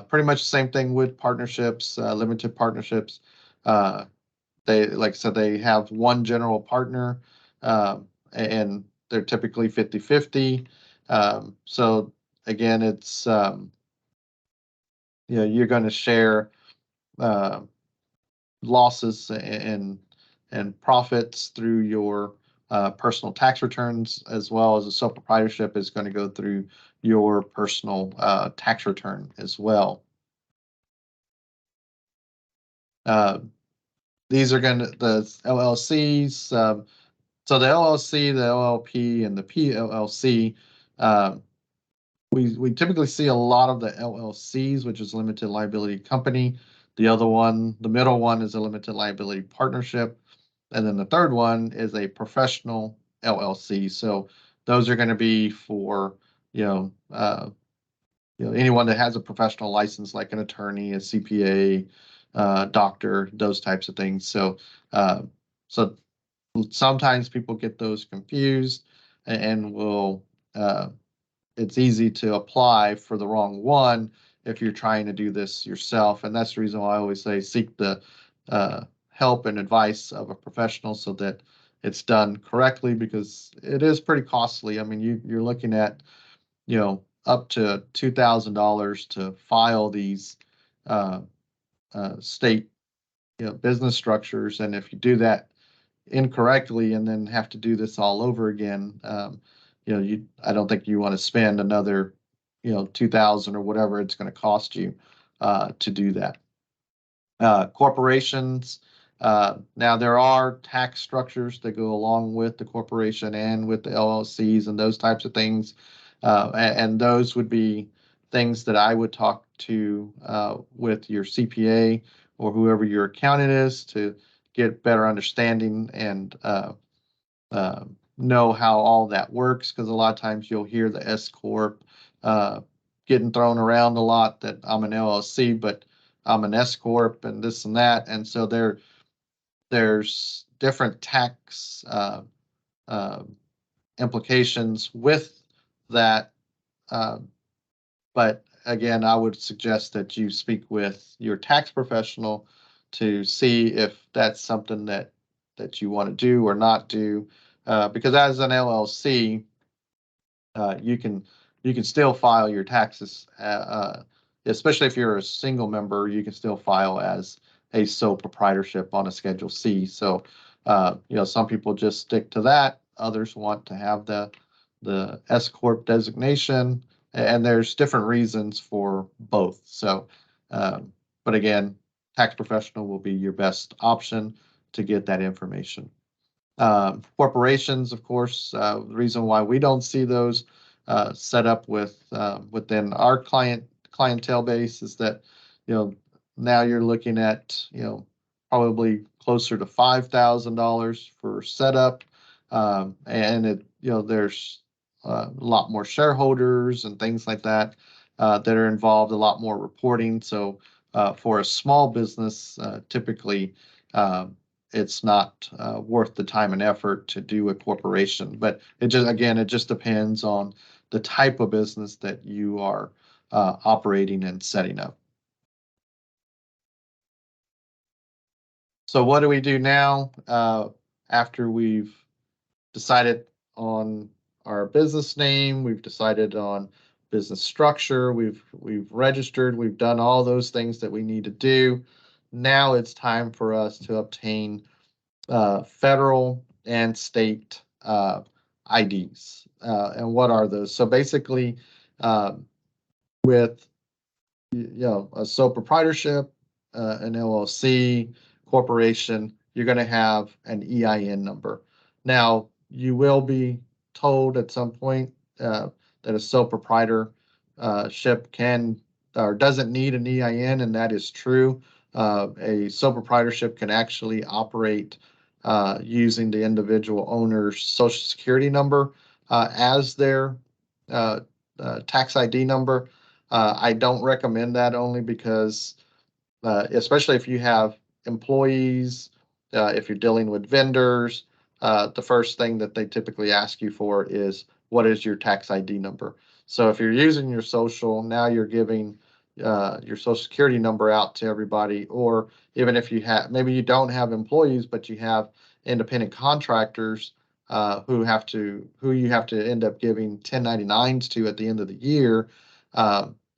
Pretty much the same thing with partnerships, limited partnerships. They, like I said, they have one general partner and they're typically 50-50. So again, it's you're going to share losses and profits through your personal tax returns, as well as a sole proprietorship is going to go through your personal tax return as well. These are going to the LLCs. So the LLC, the LLP, and the PLLC. We typically see a lot of the LLCs, which is limited liability company. The other one, the middle one, is a limited liability partnership. And then the third one is a professional LLC. So those are going to be for, anyone that has a professional license, like an attorney, a CPA, doctor, those types of things. So sometimes people get those confused and will, it's easy to apply for the wrong one if you're trying to do this yourself. And that's the reason why I always say seek the help and advice of a professional so that it's done correctly, because it is pretty costly. I mean, you're looking at, up to $2,000 to file these state, business structures. And if you do that incorrectly and then have to do this all over again, I don't think you want to spend another, $2,000 or whatever it's going to cost you to do that. Corporations. Now there are tax structures that go along with the corporation and with the LLCs and those types of things. And those would be things that I would talk to with your CPA or whoever your accountant is to get better understanding and know how all that works, because a lot of times you'll hear the S Corp getting thrown around a lot, that I'm an LLC, but I'm an S Corp and this and that. And so there's different tax implications with that. But again, I would suggest that you speak with your tax professional to see if that's something that you want to do or not do. Because as an LLC, you can still file your taxes, especially if you're a single member. You can still file as a sole proprietorship on a Schedule C. So, some people just stick to that. Others want to have the S Corp designation, and there's different reasons for both. So, but again, tax professional will be your best option to get that information. Corporations, of course, the reason why we don't see those set up within our clientele base is that, now you're looking at, probably closer to $5,000 for setup. And it, there's a lot more shareholders and things like that that are involved, a lot more reporting. So for a small business, typically it's not worth the time and effort to do a corporation. But it just depends on the type of business that you are operating and setting up. So what do we do now after we've decided on our business name, we've decided on business structure, we've registered, we've done all those things that we need to do. Now it's time for us to obtain federal and state IDs. And what are those? So basically, with a sole proprietorship, an LLC, corporation, you're going to have an EIN number. Now, you will be told at some point that a sole proprietorship can or doesn't need an EIN, and that is true. A sole proprietorship can actually operate using the individual owner's social security number as their tax ID number. I don't recommend that only because, especially if you have employees, if you're dealing with vendors, the first thing that they typically ask you for is, what is your tax ID number? So if you're using your social, now you're giving your social security number out to everybody, or even if you have, maybe you don't have employees, but you have independent contractors who you have to end up giving 1099s to at the end of the year.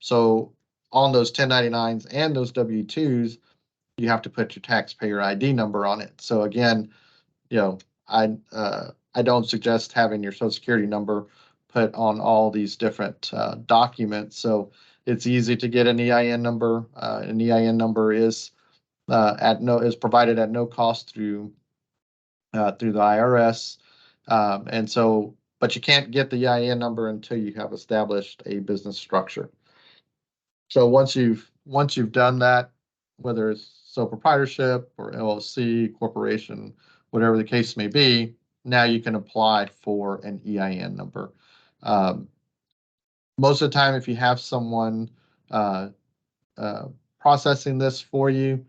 So on those 1099s and those W-2s, you have to put your taxpayer ID number on it. So again, I don't suggest having your social security number put on all these different documents. So it's easy to get an EIN number. An EIN number is provided at no cost through the IRS. But you can't get the EIN number until you have established a business structure. So once you've done that, whether it's sole proprietorship or LLC, corporation, whatever the case may be, now you can apply for an EIN number. Most of the time, if you have someone processing this for you,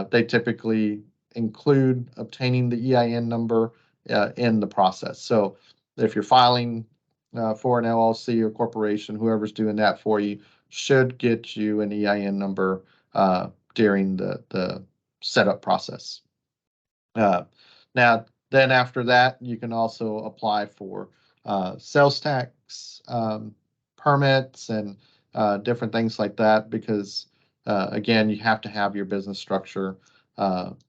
they typically include obtaining the EIN number in the process. So if you're filing for an LLC or corporation, whoever's doing that for you should get you an EIN number during the setup process. Now, then after that, you can also apply for sales tax permits and different things like that, because again, you have to have your business structure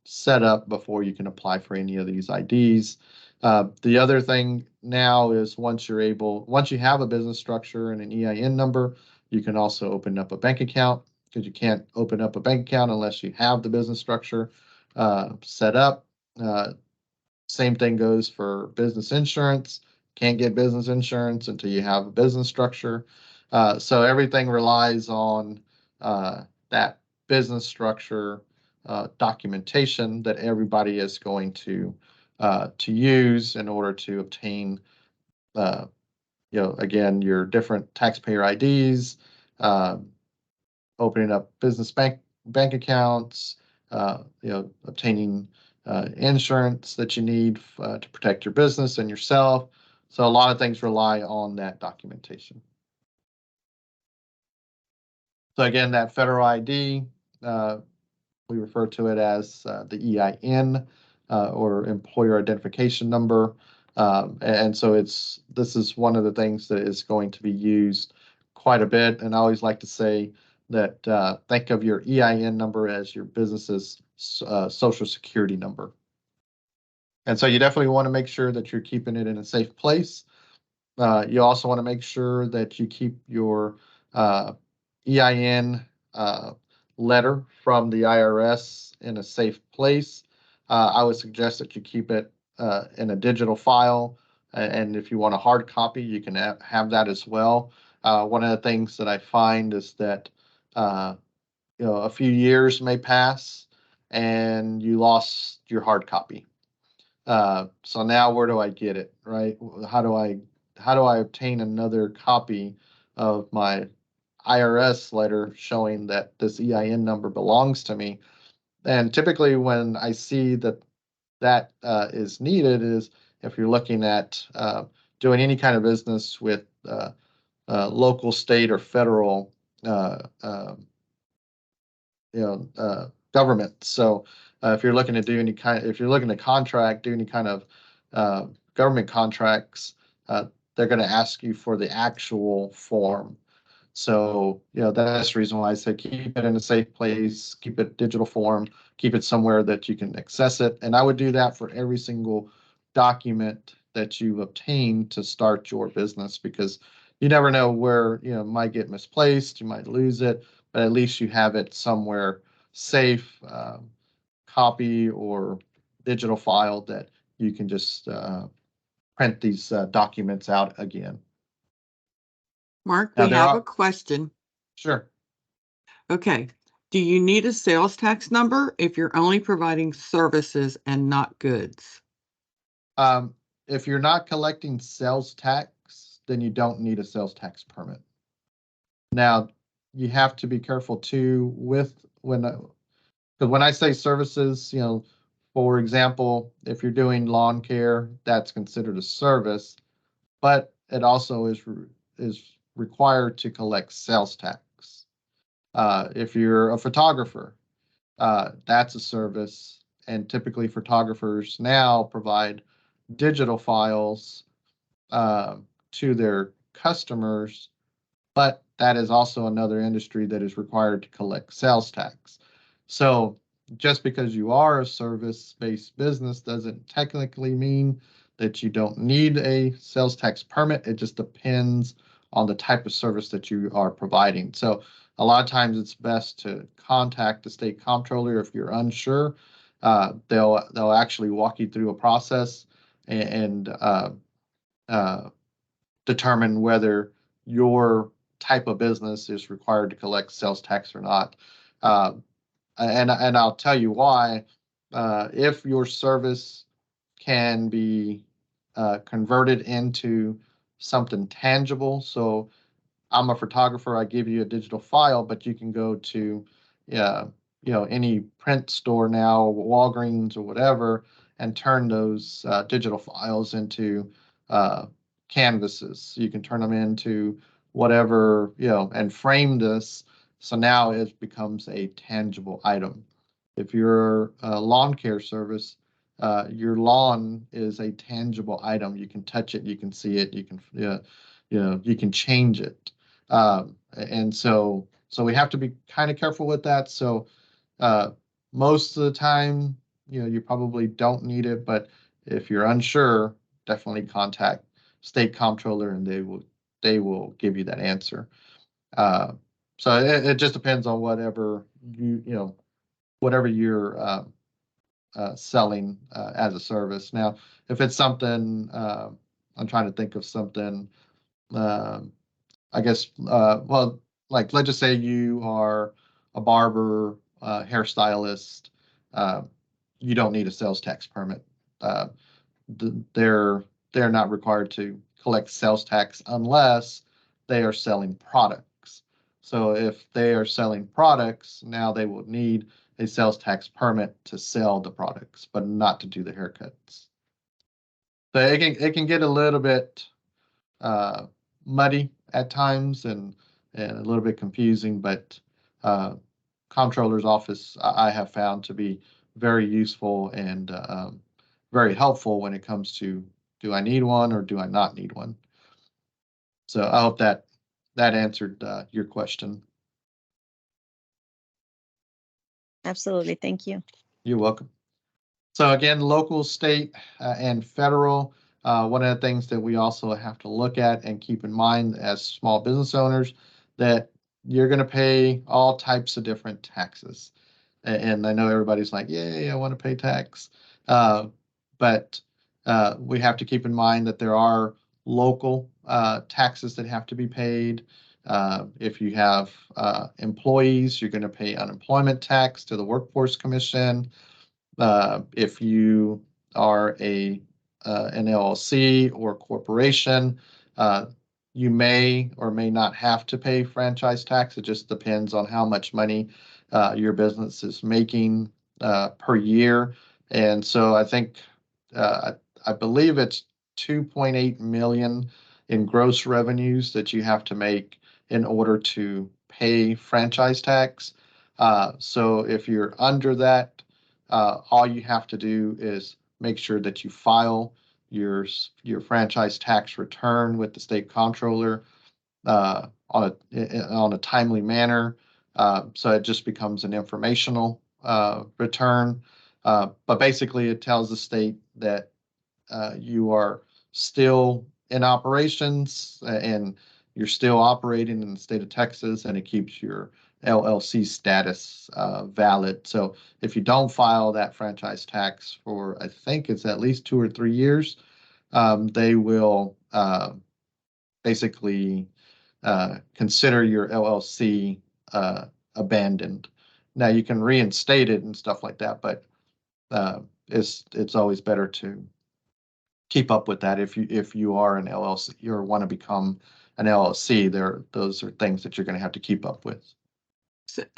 set up before you can apply for any of these IDs. The other thing now is once you have a business structure and an EIN number, you can also open up a bank account, because you can't open up a bank account unless you have the business structure set up. Same thing goes for business insurance. Can't get business insurance until you have a business structure. So everything relies on that business structure documentation that everybody is going to use in order to obtain, again, your different taxpayer IDs, opening up business bank accounts, obtaining insurance that you need to protect your business and yourself. So a lot of things rely on that documentation. So again, that federal ID, we refer to it as the EIN or employer identification number. And so this is one of the things that is going to be used quite a bit. And I always like to say that think of your EIN number as your business's social security number. And so you definitely want to make sure that you're keeping it in a safe place. You also want to make sure that you keep your EIN letter from the IRS in a safe place. I would suggest that you keep it in a digital file. And if you want a hard copy, you can have that as well. One of the things that I find is that a few years may pass and you lost your hard copy. So now where do I get it, right? How do I obtain another copy of my IRS letter showing that this EIN number belongs to me? And typically when I see that is needed is if you're looking at doing any kind of business with local, state, or federal uh, uh, government. So if you're looking to do if you're looking to do any kind of government contracts, they're going to ask you for the actual form. So, that's the reason why I say keep it in a safe place, keep it digital form, keep it somewhere that you can access it. And I would do that for every single document that you obtain to start your business, because you never know where, it might get misplaced, you might lose it, but at least you have it somewhere safe, copy or digital file that you can just print these documents out again. Mark, Now, we have a question. Sure. Okay. Do you need a sales tax number if you're only providing services and not goods? If you're not collecting sales tax, then you don't need a sales tax permit. Now, you have to be careful too with because when I say services, for example, if you're doing lawn care, that's considered a service, but it also is required to collect sales tax. If you're a photographer, that's a service, and typically photographers now provide digital files to their customers, but that is also another industry that is required to collect sales tax. So just because you are a service-based business doesn't technically mean that you don't need a sales tax permit. It just depends on the type of service that you are providing. So a lot of times it's best to contact the state comptroller if you're unsure. They'll actually walk you through a process and determine whether your type of business is required to collect sales tax or not. And I'll tell you why. If your service can be converted into something tangible, so I'm a photographer, I give you a digital file, but you can go to any print store now, Walgreens or whatever, and turn those digital files into canvases. You can turn them into whatever, and frame this. So now it becomes a tangible item. If you're a lawn care service, your lawn is a tangible item. You can touch it, you can see it, you can, you can change it. And so we have to be kind of careful with that. So most of the time, you probably don't need it, but if you're unsure, definitely contact state comptroller and they will give you that answer. So it just depends on whatever whatever you're selling as a service. Now, if it's something, I'm trying to think of something. I guess, well, like let's just say you are a barber, hairstylist. You don't need a sales tax permit. They're not required to collect sales tax unless they are selling products. So if they are selling products, now they will need a sales tax permit to sell the products, but not to do the haircuts. So it can get a little bit muddy at times and a little bit confusing, but comptroller's office I have found to be very useful and very helpful when it comes to, do I need one or do I not need one? So I hope that answered your question. Absolutely. Thank you. You're welcome. So again, local, state, and federal. One of the things that we also have to look at and keep in mind as small business owners, that you're going to pay all types of different taxes. And I know everybody's like, yay, I want to pay tax. But we have to keep in mind that there are local taxes that have to be paid. If you have employees, you're going to pay unemployment tax to the Workforce Commission. If you are an LLC or corporation, you may or may not have to pay franchise tax. It just depends on how much money your business is making per year. And so I think I believe it's 2.8 million in gross revenues that you have to make in order to pay franchise tax. So if you're under that, all you have to do is make sure that you file your franchise tax return with the state comptroller on a timely manner. So it just becomes an informational return. But basically, it tells the state that you are still in operations and you're still operating in the state of Texas, and it keeps your LLC status valid. So if you don't file that franchise tax for, I think it's at least 2 or 3 years, they will basically consider your LLC abandoned. Now you can reinstate it and stuff like that, but it's always better to keep up with that if you are an LLC or want to become an LLC. Those are things that you're going to have to keep up with.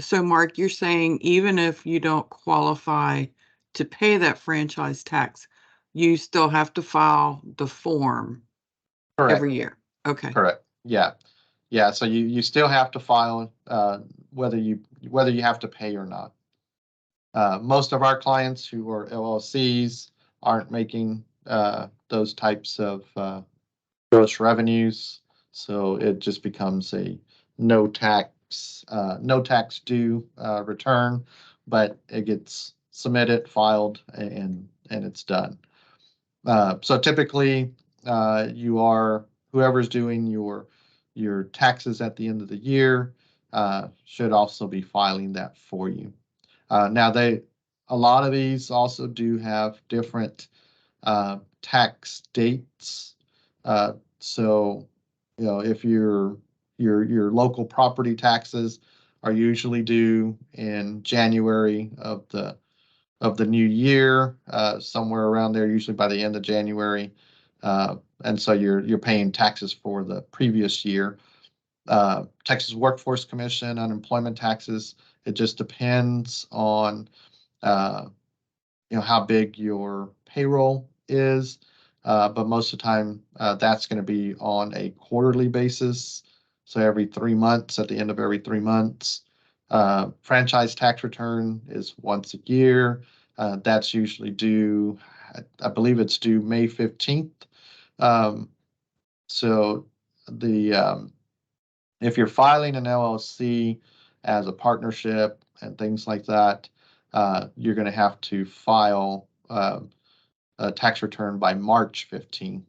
So Mark, you're saying even if you don't qualify to pay that franchise tax, you still have to file the form every year? Okay. Correct. Yeah. Yeah. So you still have to file whether you have to pay or not. Most of our clients who are LLCs aren't making those types of gross revenues, so it just becomes a no tax due return, but it gets submitted, filed, and it's done. So typically, whoever's doing your taxes at the end of the year should also be filing that for you. Now a lot of these also do have different tax dates. So, if your local property taxes are usually due in January of the new year, somewhere around there, usually by the end of January, and so you're paying taxes for the previous year. Texas Workforce Commission, unemployment taxes. It just depends on how big your payroll is, but most of the time that's going to be on a quarterly basis. So every 3 months, at the end of every 3 months. Franchise tax return is once a year. That's usually due, I believe it's due May 15th. So if you're filing an LLC as a partnership and things like that, you're going to have to file a tax return by March 15th.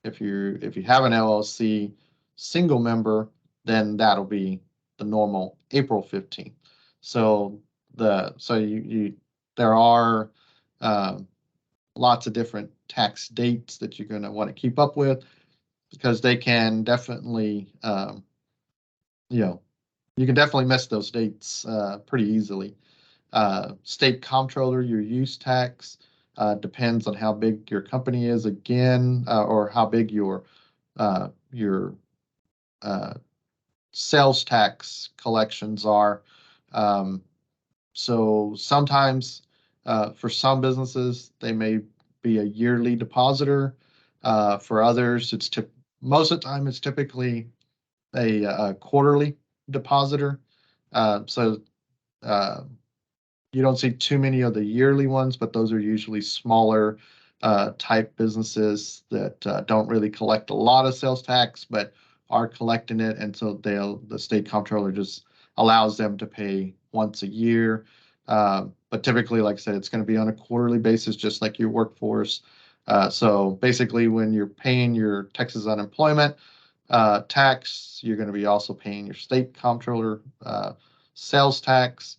If you have an LLC single member, then that'll be the normal April 15th. So there are lots of different tax dates that you're going to want to keep up with, because they can definitely you can definitely miss those dates pretty easily. State comptroller, your use tax, depends on how big your company is again, or how big your sales tax collections are. So sometimes for some businesses, they may be a yearly depositor. For others, most of the time it's typically a quarterly depositor. So you don't see too many of the yearly ones, but those are usually smaller type businesses that don't really collect a lot of sales tax, but are collecting it. And so the state comptroller just allows them to pay once a year. But typically, like I said, it's going to be on a quarterly basis, just like your workforce. So basically, when you're paying your Texas unemployment tax, you're going to be also paying your state comptroller sales tax.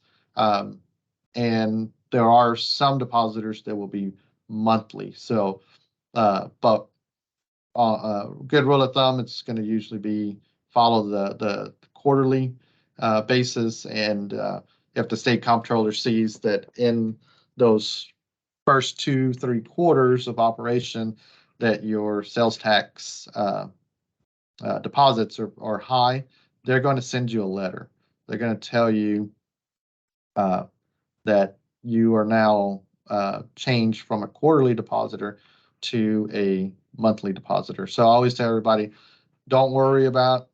And there are some depositors that will be monthly. So, but good rule of thumb, it's going to usually be follow the quarterly basis, and if the state comptroller sees that in those first 2-3 quarters of operation that your sales tax deposits are high, they're going to send you a letter. They're going to tell you that you are now changed from a quarterly depositor to a monthly depositor. So I always tell everybody, don't worry about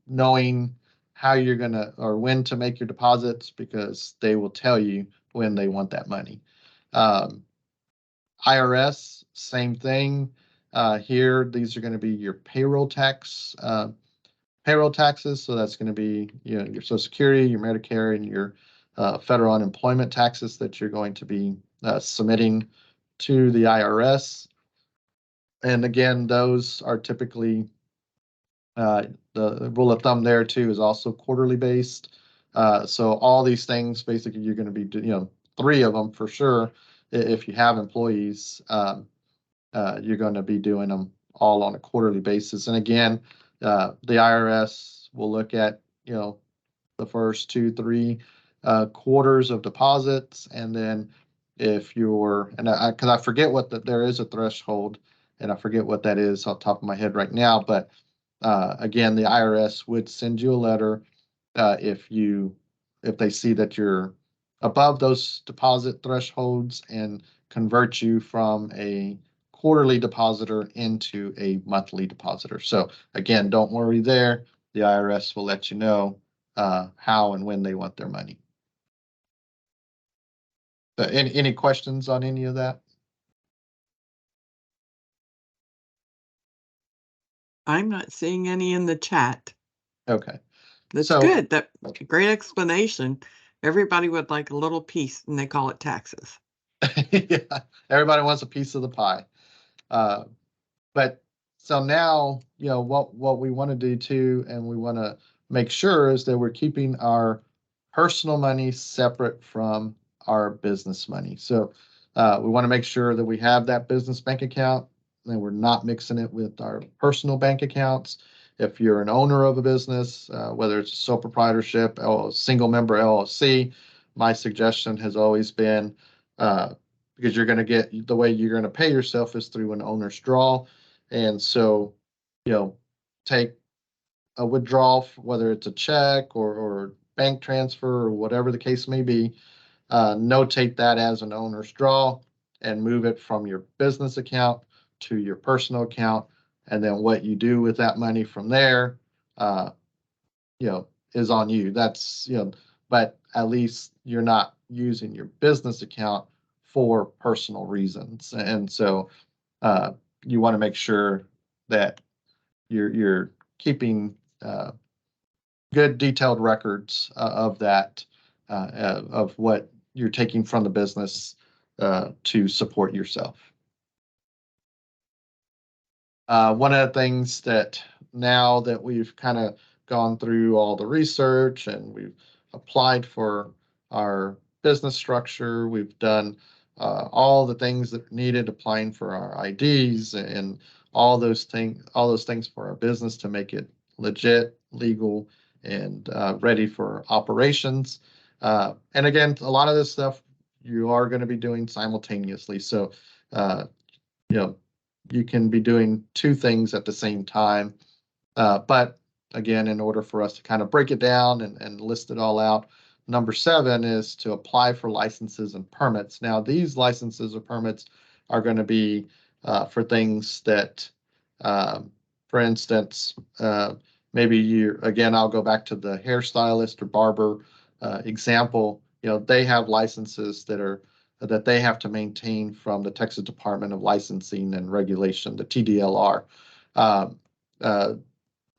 knowing how you're gonna or when to make your deposits, because they will tell you when they want that money. IRS, same thing. Here, these are going to be your payroll taxes. So that's going to be your Social Security, your Medicare, and your federal unemployment taxes that you're going to be submitting to the IRS. And again, those are typically the rule of thumb there too is also quarterly based. So all these things, basically, you're going to be 3 of them for sure. If you have employees, you're going to be doing them all on a quarterly basis. And again, the IRS will look at the first 2-3 quarters of deposits, and then if you're because I forget what there is a threshold, and I forget what that is off the top of my head right now, but again, the IRS would send you a letter if they see that you're above those deposit thresholds and convert you from a quarterly depositor into a monthly depositor. So again, don't worry there. The IRS will let you know how and when they want their money. Any questions on any of that? I'm not seeing any in the chat. Okay. That's good. That's a great explanation. Everybody would like a little piece, and they call it taxes. Yeah, everybody wants a piece of the pie. But so now, what we want to do too, and we want to make sure is that we're keeping our personal money separate from our business money. So we want to make sure that we have that business bank account and we're not mixing it with our personal bank accounts. If you're an owner of a business, whether it's a sole proprietorship or a single member LLC, my suggestion has always been because you're going to get the way you're going to pay yourself is through an owner's draw. And so, take a withdrawal, whether it's a check or bank transfer or whatever the case may be, notate that as an owner's draw and move it from your business account to your personal account. And then what you do with that money from there, is on you. That's, but at least you're not using your business account for personal reasons. And so you want to make sure that you're keeping good detailed records of that, of what you're taking from the business to support yourself. One of the things that now that we've kind of gone through all the research and we've applied for our business structure, we've done all the things that are needed, applying for our IDs and all those things for our business to make it legit, legal, and ready for operations. And again, a lot of this stuff you are going to be doing simultaneously. So, you can be doing 2 things at the same time. But again, in order for us to kind of break it down and list it all out, number 7 is to apply for licenses and permits. Now, these licenses or permits are going to be for things that, for instance, maybe I'll go back to the hairstylist or barber example. They have licenses that they have to maintain from the Texas Department of Licensing and Regulation, the TDLR.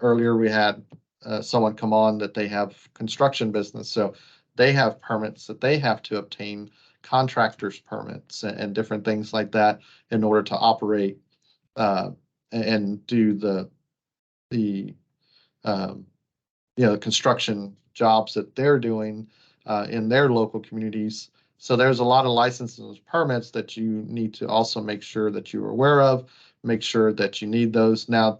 Earlier we had someone come on that they have construction business, so they have permits that they have to obtain, contractors permits and different things like that in order to operate and do the construction jobs that they're doing in their local communities. So there's a lot of licenses and permits that you need to also make sure that you're aware of, make sure that you need those. Now,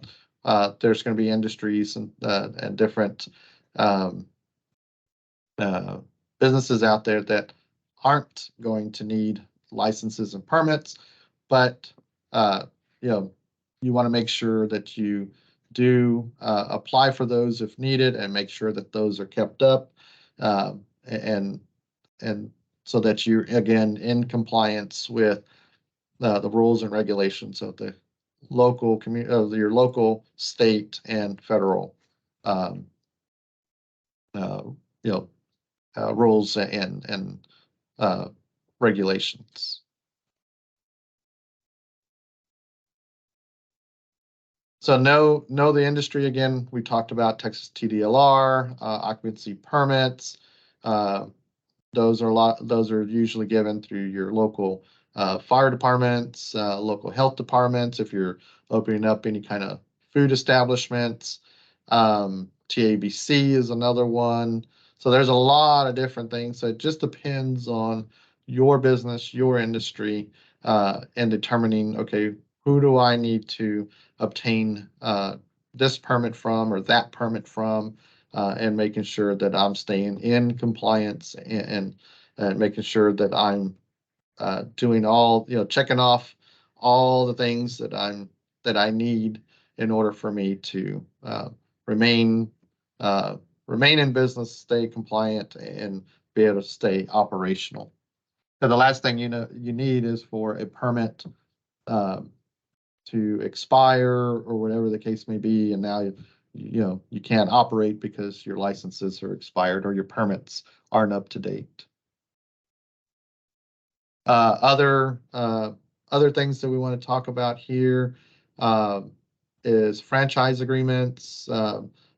there's going to be industries and different businesses out there that aren't going to need licenses and permits, but you want to make sure that you do apply for those if needed, and make sure that those are kept up, and so that you're again in compliance with the rules and regulations of the local community, of your local, state, and federal rules and regulations. So know the industry. Again, we talked about Texas TDLR, occupancy permits. Those are usually given through your local fire departments, local health departments, if you're opening up any kind of food establishments. TABC is another one. So there's a lot of different things. So it just depends on your business, your industry, and determining, okay, who do I need to obtain this permit from or that permit from, and making sure that I'm staying in compliance and making sure that I'm doing all, checking off all the things that I need in order for me to remain in business, stay compliant, and be able to stay operational. So the last thing you need is for a permit to expire or whatever the case may be, and now you can't operate because your licenses are expired or your permits aren't up to date. Other things that we want to talk about here is franchise agreements,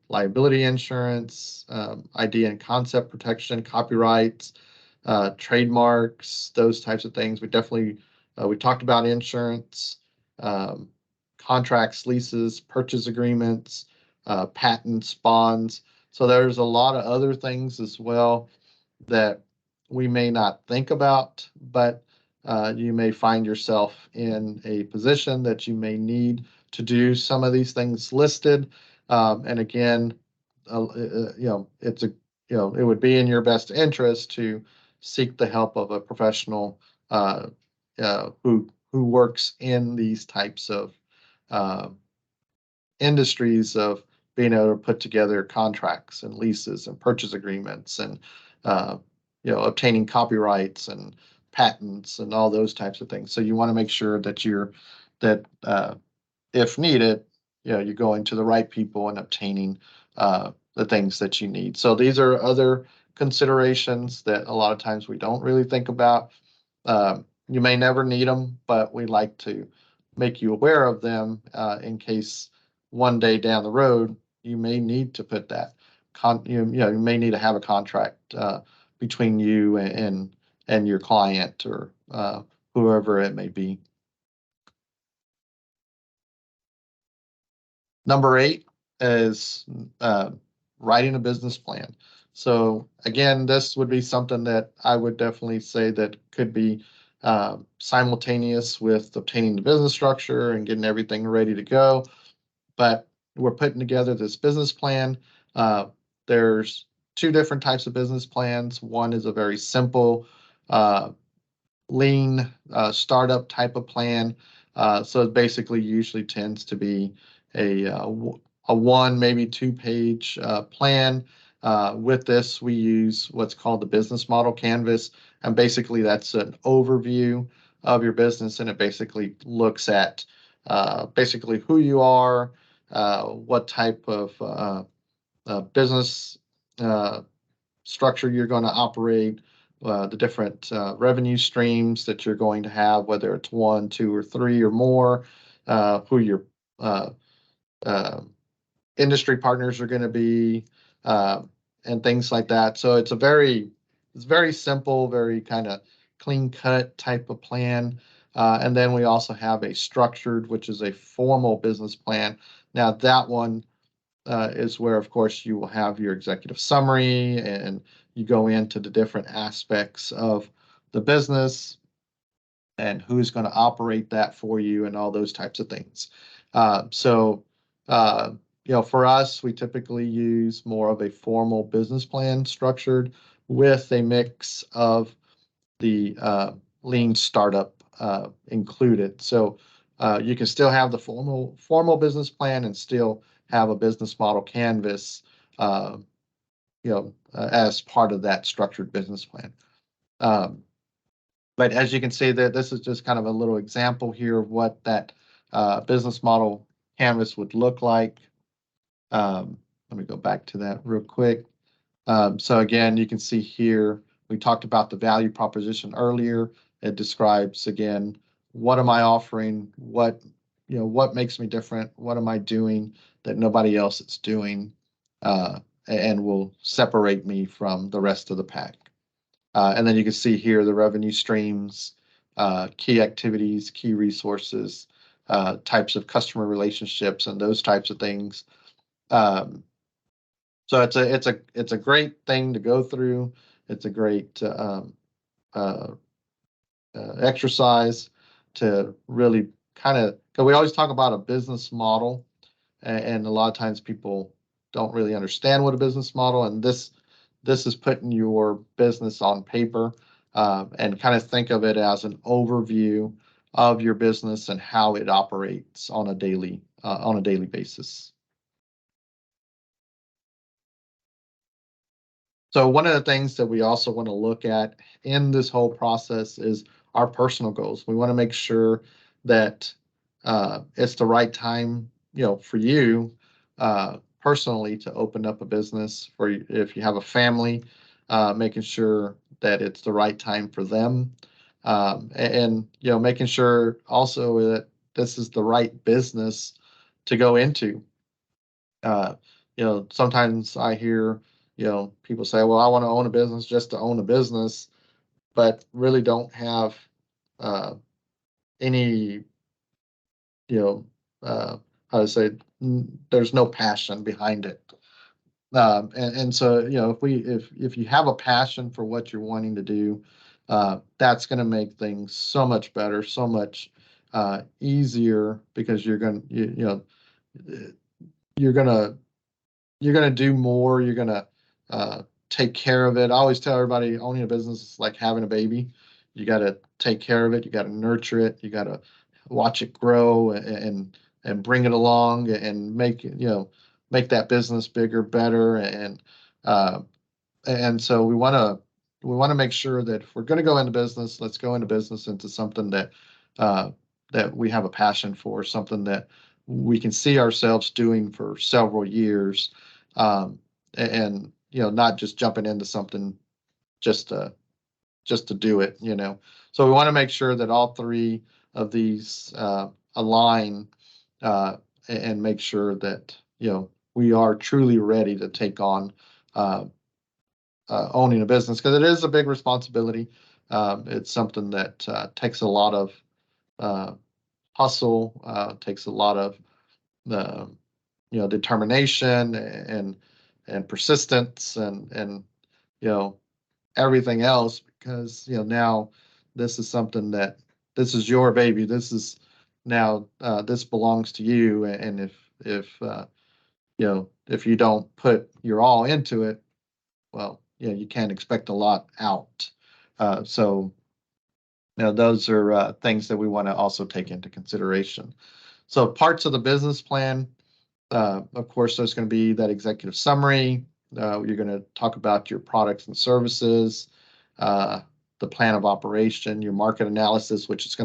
liability insurance, idea and concept protection, copyrights, trademarks, those types of things. We talked about insurance, contracts, leases, purchase agreements, patents, bonds. So there's a lot of other things as well that we may not think about, but you may find yourself in a position that you may need to do some of these things listed. And again, it would be in your best interest to seek the help of a professional who works in these types of industries of being able to put together contracts and leases and purchase agreements and obtaining copyrights and patents and all those types of things. So you want to make sure that if needed, you're going to the right people and obtaining the things that you need. So these are other considerations that a lot of times we don't really think about. You may never need them, but we like to make you aware of them in case one day down the road you may need to put that. You may need to have a contract between you and your client or whoever it may be. Number 8 is writing a business plan. So again, this would be something that I would definitely say that could be simultaneous with obtaining the business structure and getting everything ready to go. But we're putting together this business plan. There's 2 different types of business plans. One is a very simple, lean startup type of plan. So it basically usually tends to be a 1, maybe 2-page plan. With this, we use what's called the business model canvas. And basically that's an overview of your business. And it basically looks at basically who you are, what type of business structure you're going to operate, the different revenue streams that you're going to have, whether it's 1, 2, or 3 or more, who your industry partners are going to be, and things like that. So it's very simple, very kind of clean cut type of plan. And then we also have a structured, which is a formal business plan. Now that one is where, of course, you will have your executive summary and you go into the different aspects of the business and who's going to operate that for you and all those types of things. So For us, we typically use more of a formal business plan structured with a mix of the lean startup included. So you can still have the formal business plan and still have a business model canvas, as part of that structured business plan. But as you can see, that this is just kind of a little example here of what that business model canvas would look like. Let me go back to that real quick. So again, you can see here, we talked about the value proposition earlier. It describes, again, what am I offering? What makes me different? What am I doing that nobody else is doing? And will separate me from the rest of the pack. And then you can see here the revenue streams, key activities, key resources, types of customer relationships, and those types of things. So it's a great thing to go through. It's a great exercise to really kind of, because we always talk about a business model, and a lot of times people don't really understand what a business model, and this is putting your business on paper, and kind of think of it as an overview of your business and how it operates on a daily basis. So one of the things that we also want to look at in this whole process is our personal goals. We want to make sure that it's the right time, for you personally to open up a business. For if you have a family, making sure that it's the right time for them, and making sure also that this is the right business to go into. Sometimes I hear people say, well, I want to own a business just to own a business, but really don't have any, how to say, there's no passion behind it. And so, if you have a passion for what you're wanting to do, that's going to make things so much better, so much easier, because you're going to do more. You're going to take care of it. I always tell everybody, owning a business is like having a baby. You got to take care of it. You got to nurture it. You got to watch it grow and bring it along and make that business bigger, better. And so we want to make sure that if we're going to go into business, let's go into business into something that we have a passion for, something that we can see ourselves doing for several years, and not just jumping into something just to do it. So we want to make sure that all three of these align, and make sure that we are truly ready to take on owning a business, because it is a big responsibility. It's something that takes a lot of hustle, takes a lot of determination and persistence and everything else, because now this is something this is your baby. This is now this belongs to you, and if you don't put your all into it, well, you can't expect a lot out. So those are things that we want to also take into consideration. So parts of the business plan, of course, there's going to be that executive summary. You're going to talk about your products and services, the plan of operation, your market analysis, which is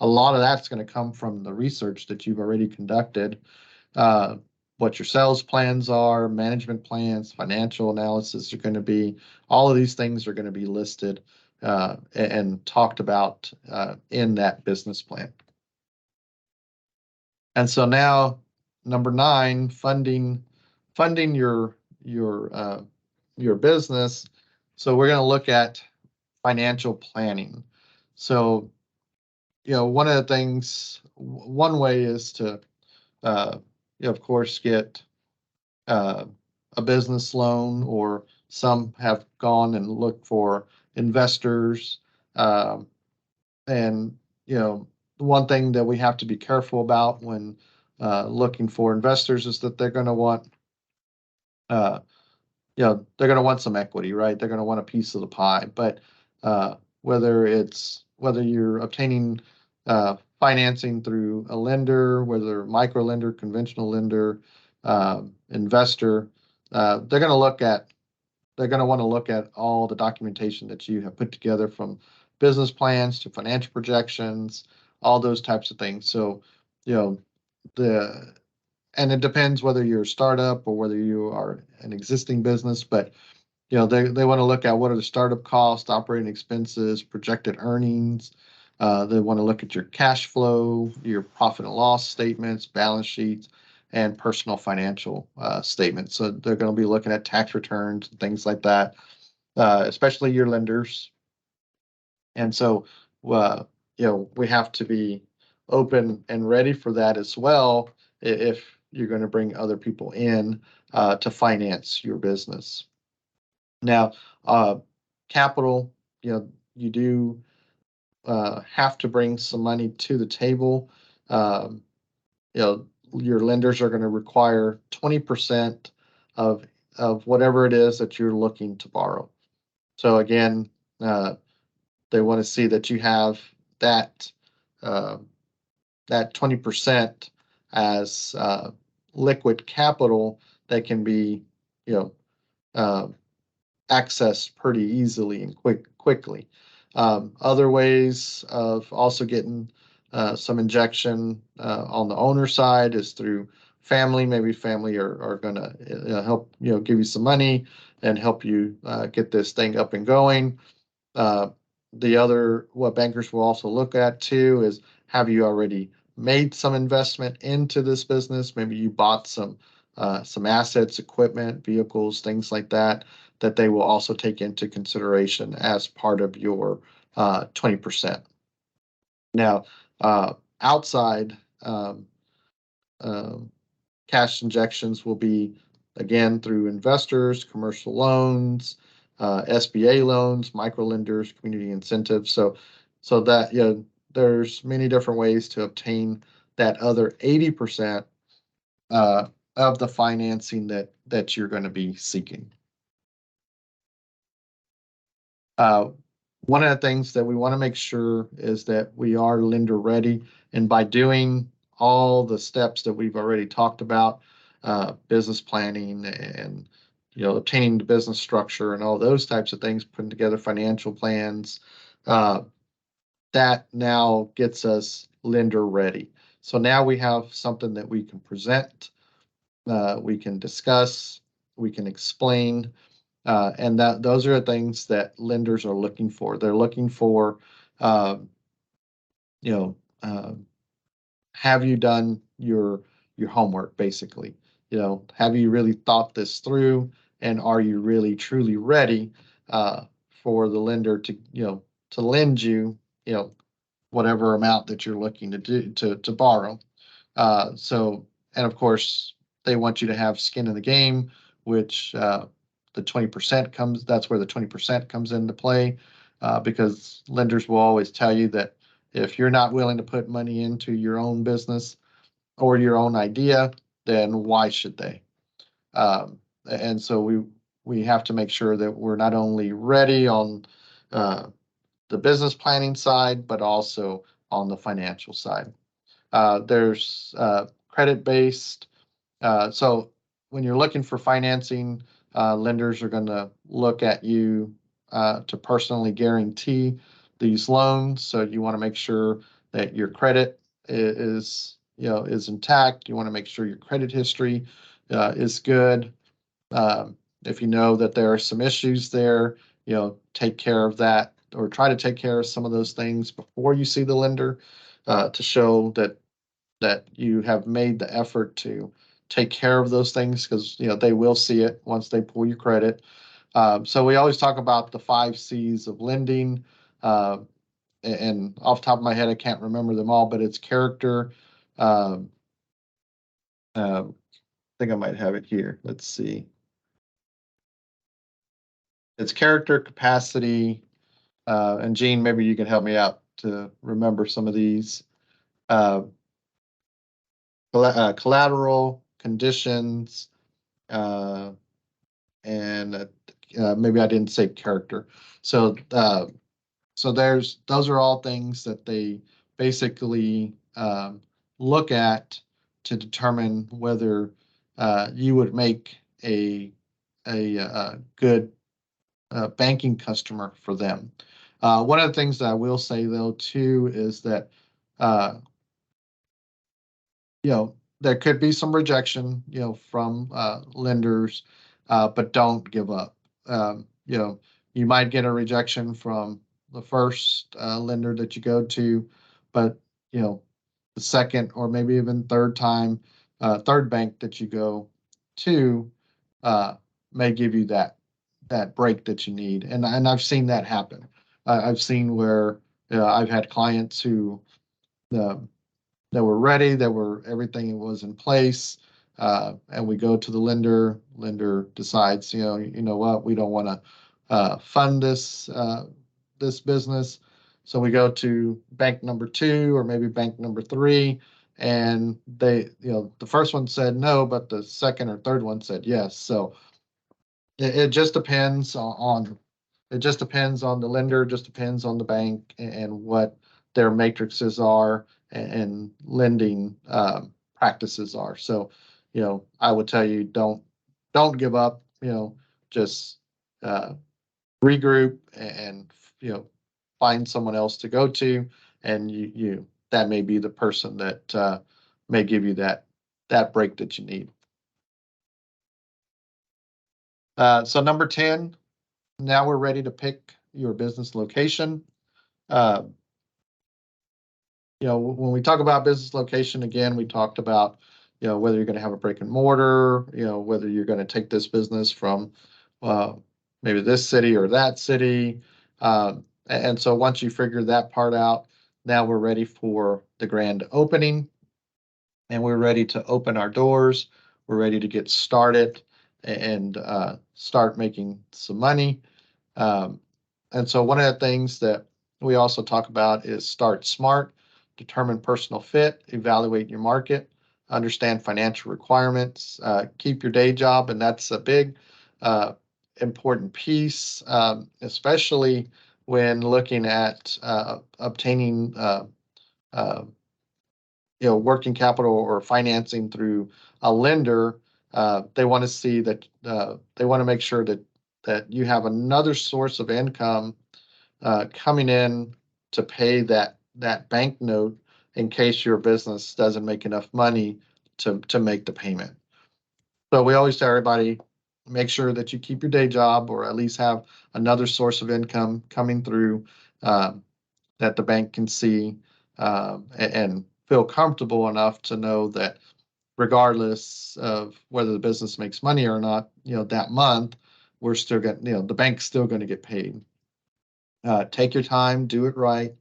a lot of that's going to come from the research that you've already conducted, what your sales plans are, management plans, financial analysis are going to be. All of these things are going to be listed and talked about in that business plan. And so now, number 9, funding your business. So we're going to look at financial planning. So, one of the things, one way is to, of course, get a business loan, or some have gone and looked for investors. And, one thing that we have to be careful about when looking for investors is that they're going to want, they're going to want some equity, right? They're going to want a piece of the pie. But whether you're obtaining financing through a lender, whether micro lender, conventional lender, investor, they're going to want to look at all the documentation that you have put together, from business plans to financial projections, all those types of things. So, and it depends whether you're a startup or whether you are an existing business, but they want to look at what are the startup costs, operating expenses, projected earnings. They want to look at your cash flow, your profit and loss statements, balance sheets, and personal financial statements. So they're going to be looking at tax returns and things like that, especially your lenders. And so, we have to be open and ready for that as well if you're going to bring other people in to finance your business. Now, capital, you do have to bring some money to the table. Your lenders are going to require 20% of whatever it is that you're looking to borrow. So again, they want to see that you have that 20% as liquid capital that can be, accessed pretty easily and quickly. Other ways of also getting some injection on the owner side is through family. Maybe family are going to help, give you some money and help you get this thing up and going. What bankers will also look at too is, have you already made some investment into this business? Maybe you bought some assets, equipment, vehicles, things like that they will also take into consideration as part of your 20%. Now, outside cash injections will be, again, through investors, commercial loans, SBA loans, micro lenders, community incentives. So that, there's many different ways to obtain that other 80% of the financing that you're going to be seeking. One of the things that we want to make sure is that we are lender ready, and by doing all the steps that we've already talked about, business planning and obtaining the business structure and all those types of things, putting together financial plans, that now gets us lender ready. So now we have something that we can present, we can discuss, we can explain. And those are the things that lenders are looking for. They're looking for, have you done your homework, basically? Have you really thought this through, and are you really truly ready for the lender to lend you, whatever amount that you're looking to borrow? And of course, they want you to have skin in the game, which the 20% that's where the 20% comes into play, because lenders will always tell you that if you're not willing to put money into your own business or your own idea, then why should they? And so we have to make sure that we're not only ready on the business planning side, but also on the financial side. There's credit-based. So when you're looking for financing, lenders are going to look at you to personally guarantee these loans. So you want to make sure that your credit is intact. You want to make sure your credit history is good. If you know that there are some issues there, take care of that, or try to take care of some of those things before you see the lender, to show that you have made the effort to take care of those things, because they will see it once they pull your credit. So we always talk about the 5 C's of lending, and off the top of my head, I can't remember them all, but it's character. I think I might have it here. Let's see. It's character, capacity, and Gene, maybe you can help me out to remember some of these. collateral, conditions, and maybe I didn't say character. So those are all things that they basically look at to determine whether you would make a good banking customer for them. One of the things that I will say though too is that there could be some rejection from lenders, but don't give up. You might get a rejection from the first lender that you go to, but the second or maybe even third bank that you go to may give you that break that you need. And I've seen that happen. I've seen where I've had clients who that were ready, everything was in place, and we go to the lender. Lender decides, you know what, we don't want to fund this business, so we go to bank number 2 or maybe bank number 3, and they, the first one said no, but the second or third one said yes. So it just depends on the lender, just depends on the bank and what their matrices are and lending practices are. So, I would tell you, don't give up. Just regroup and find someone else to go to, and you that may be the person that may give you that break that you need. So number 10, now we're ready to pick your business location. When we talk about business location, again, we talked about, whether you're going to have a brick and mortar, whether you're going to take this business from maybe this city or that city. And so once you figure that part out, now we're ready for the grand opening, and we're ready to open our doors. We're ready to get started and start making some money. And so one of the things that we also talk about is start smart, determine personal fit, evaluate your market, understand financial requirements, keep your day job. And that's a big, important piece, especially when looking at obtaining working capital or financing through a lender. They want to see that they want to make sure that you have another source of income coming in to pay that bank note in case your business doesn't make enough money to make the payment. So we always tell everybody, make sure that you keep your day job or at least have another source of income coming through that the bank can see and feel comfortable enough to know that regardless of whether the business makes money or not, that month, we're still getting, the bank's still going to get paid. Take your time, do it right,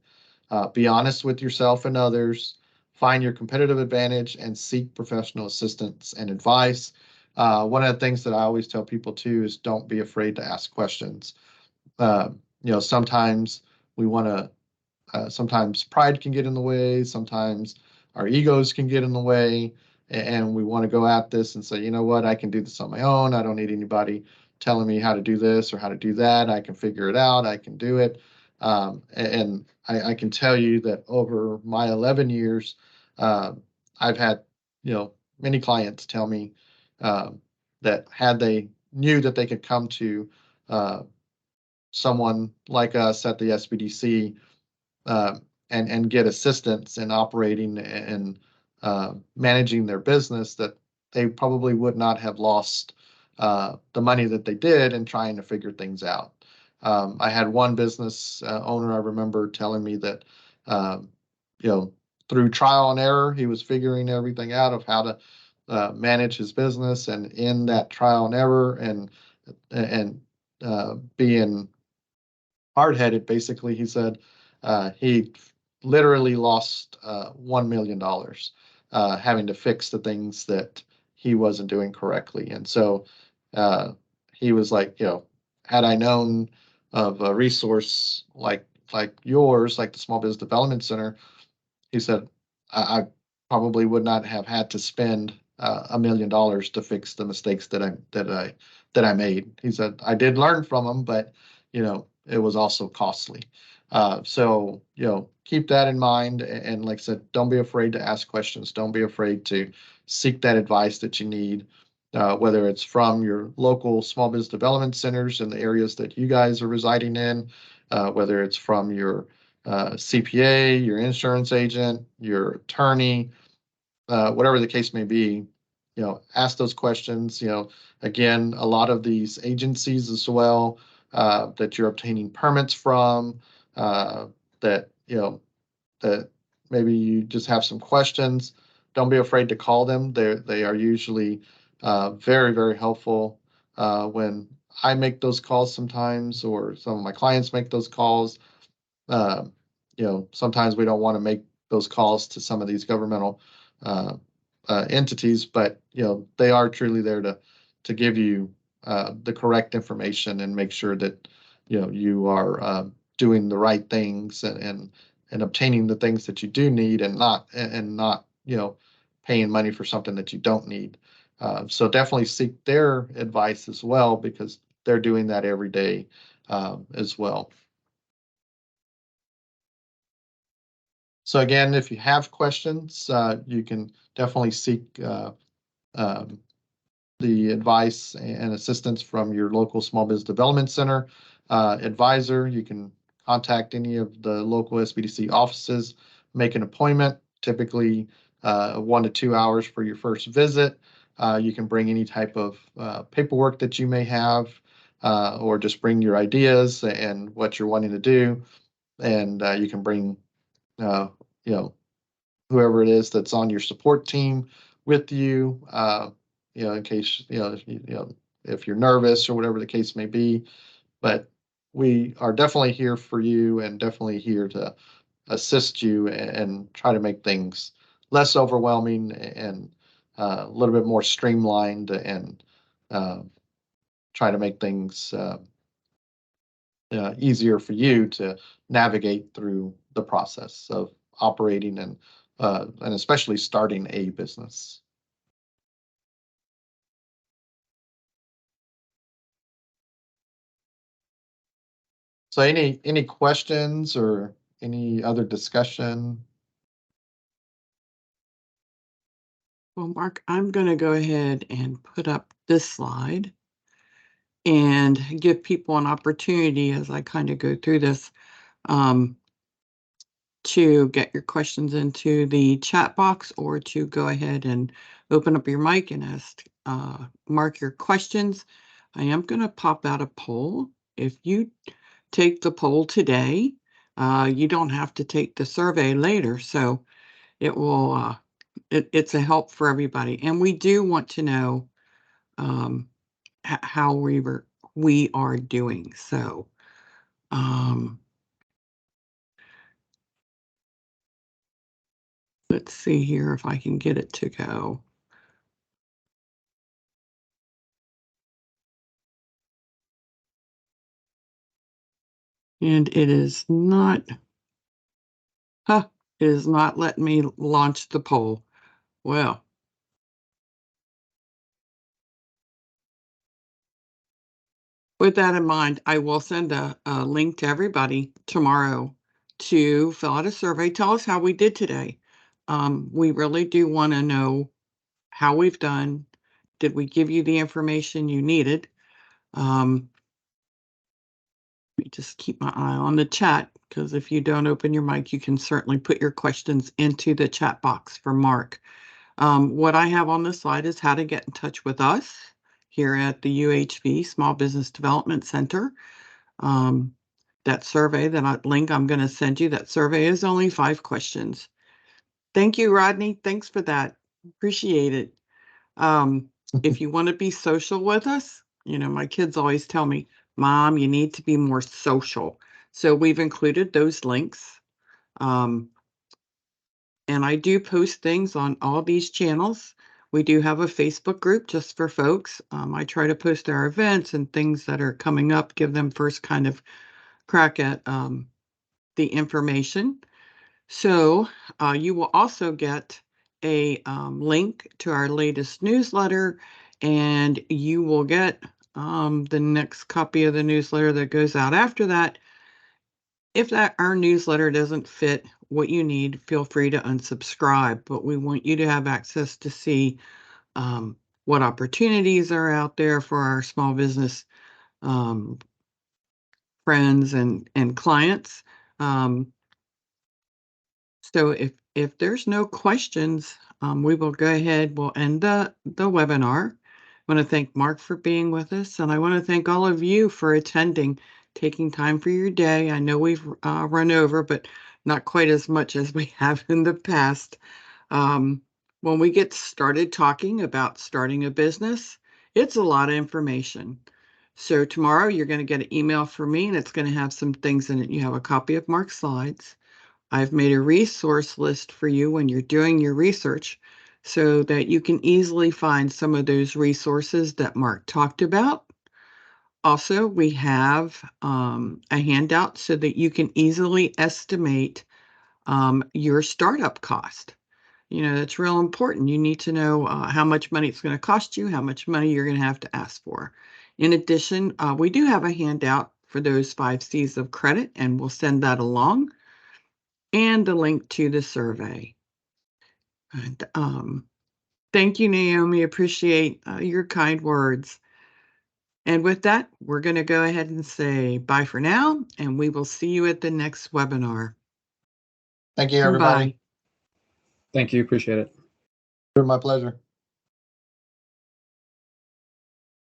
be honest with yourself and others, find your competitive advantage, and seek professional assistance and advice. One of the things that I always tell people too is don't be afraid to ask questions. Sometimes we want to, sometimes pride can get in the way, sometimes our egos can get in the way, and we want to go at this and say, you know what, I can do this on my own. I don't need anybody telling me how to do this or how to do that. I can figure it out. I can do it. And I can tell you that over my 11 years, I've had, many clients tell me that had they knew that they could come to someone like us at the SBDC and get assistance in operating and managing their business, that they probably would not have lost the money that they did in trying to figure things out. I had one business owner, I remember telling me that, through trial and error, he was figuring everything out of how to manage his business, and in that trial and error and being hard-headed, basically, he said he literally lost $1 million having to fix the things that he wasn't doing correctly. And so he was like, had I known of a resource like yours, like the Small Business Development Center, he said, I probably would not have had to spend $1 million to fix the mistakes that I made. He said, I did learn from them, but it was also costly. So keep that in mind. And like I said, don't be afraid to ask questions. Don't be afraid to seek that advice that you need, whether it's from your local small business development centers in the areas that you guys are residing in, whether it's from your CPA, your insurance agent, your attorney, whatever the case may be. Ask those questions. Again, a lot of these agencies as well that you're obtaining permits from, that that maybe you just have some questions. Don't be afraid to call them. They are usually very, very helpful. When I make those calls sometimes, or some of my clients make those calls, sometimes we don't want to make those calls to some of these governmental entities, but they are truly there to give you the correct information and make sure that you are doing the right things and obtaining the things that you do need, and not paying money for something that you don't need. So definitely seek their advice as well, because they're doing that every day as well. So again, if you have questions, you can definitely seek the advice and assistance from your local small business development center advisor. You can contact any of the local SBDC offices, make an appointment, typically 1 to 2 hours for your first visit. You can bring any type of paperwork that you may have, or just bring your ideas and what you're wanting to do. And you can bring whoever it is that's on your support team with you, in case, if you're nervous or whatever the case may be. But we are definitely here for you, and definitely here to assist you and try to make things less overwhelming and a little bit more streamlined, and try to make things easier for you to navigate through the process of operating and especially starting a business. So any questions or any other discussion? Well, Mark, I'm going to go ahead and put up this slide and give people an opportunity, as I kind of go through this, to get your questions into the chat box, or to go ahead and open up your mic and ask Mark your questions. I am going to pop out a poll. If you take the poll today, you don't have to take the survey later, so it will it's a help for everybody. And we do want to know how we are doing. So let's see here if I can get it to go. And it is not, it is not letting me launch the poll. Well, with that in mind, I will send a link to everybody tomorrow to fill out a survey. Tell us how we did today. We really do want to know how we've done. Did we give you the information you needed? Let me just keep my eye on the chat, because if you don't open your mic, you can certainly put your questions into the chat box for Mark. What I have on the slide is how to get in touch with us here at the UHV Small Business Development Center. That survey, that link I'm going to send you, that survey is only 5 questions. Thank you, Rodney. Thanks for that. Appreciate it. If you want to be social with us, my kids always tell me, Mom, you need to be more social. So we've included those links. And I do post things on all these channels. We do have a Facebook group just for folks. I try to post our events and things that are coming up, give them first kind of crack at the information. So you will also get a link to our latest newsletter, and you will get the next copy of the newsletter that goes out after that. If our newsletter doesn't fit what you need, feel free to unsubscribe, but we want you to have access to see what opportunities are out there for our small business friends and clients. So if there's no questions, we will go ahead. We'll end the webinar. I want to thank Mark for being with us, and I want to thank all of you for attending, taking time for your day. I know we've run over, but not quite as much as we have in the past. When we get started talking about starting a business, it's a lot of information. So tomorrow you're going to get an email from me, and it's going to have some things in it. You have a copy of Mark's slides. I've made a resource list for you when you're doing your research so that you can easily find some of those resources that Mark talked about. Also, we have a handout so that you can easily estimate your startup cost. You know, that's real important. You need to know how much money it's going to cost you, how much money you're going to have to ask for. In addition, we do have a handout for those 5 C's of credit, and we'll send that along, and the link to the survey. And thank you, Naomi. Appreciate your kind words. And with that, we're going to go ahead and say bye for now, and we will see you at the next webinar. Thank you, everybody. Bye. Thank you. Appreciate it. My pleasure.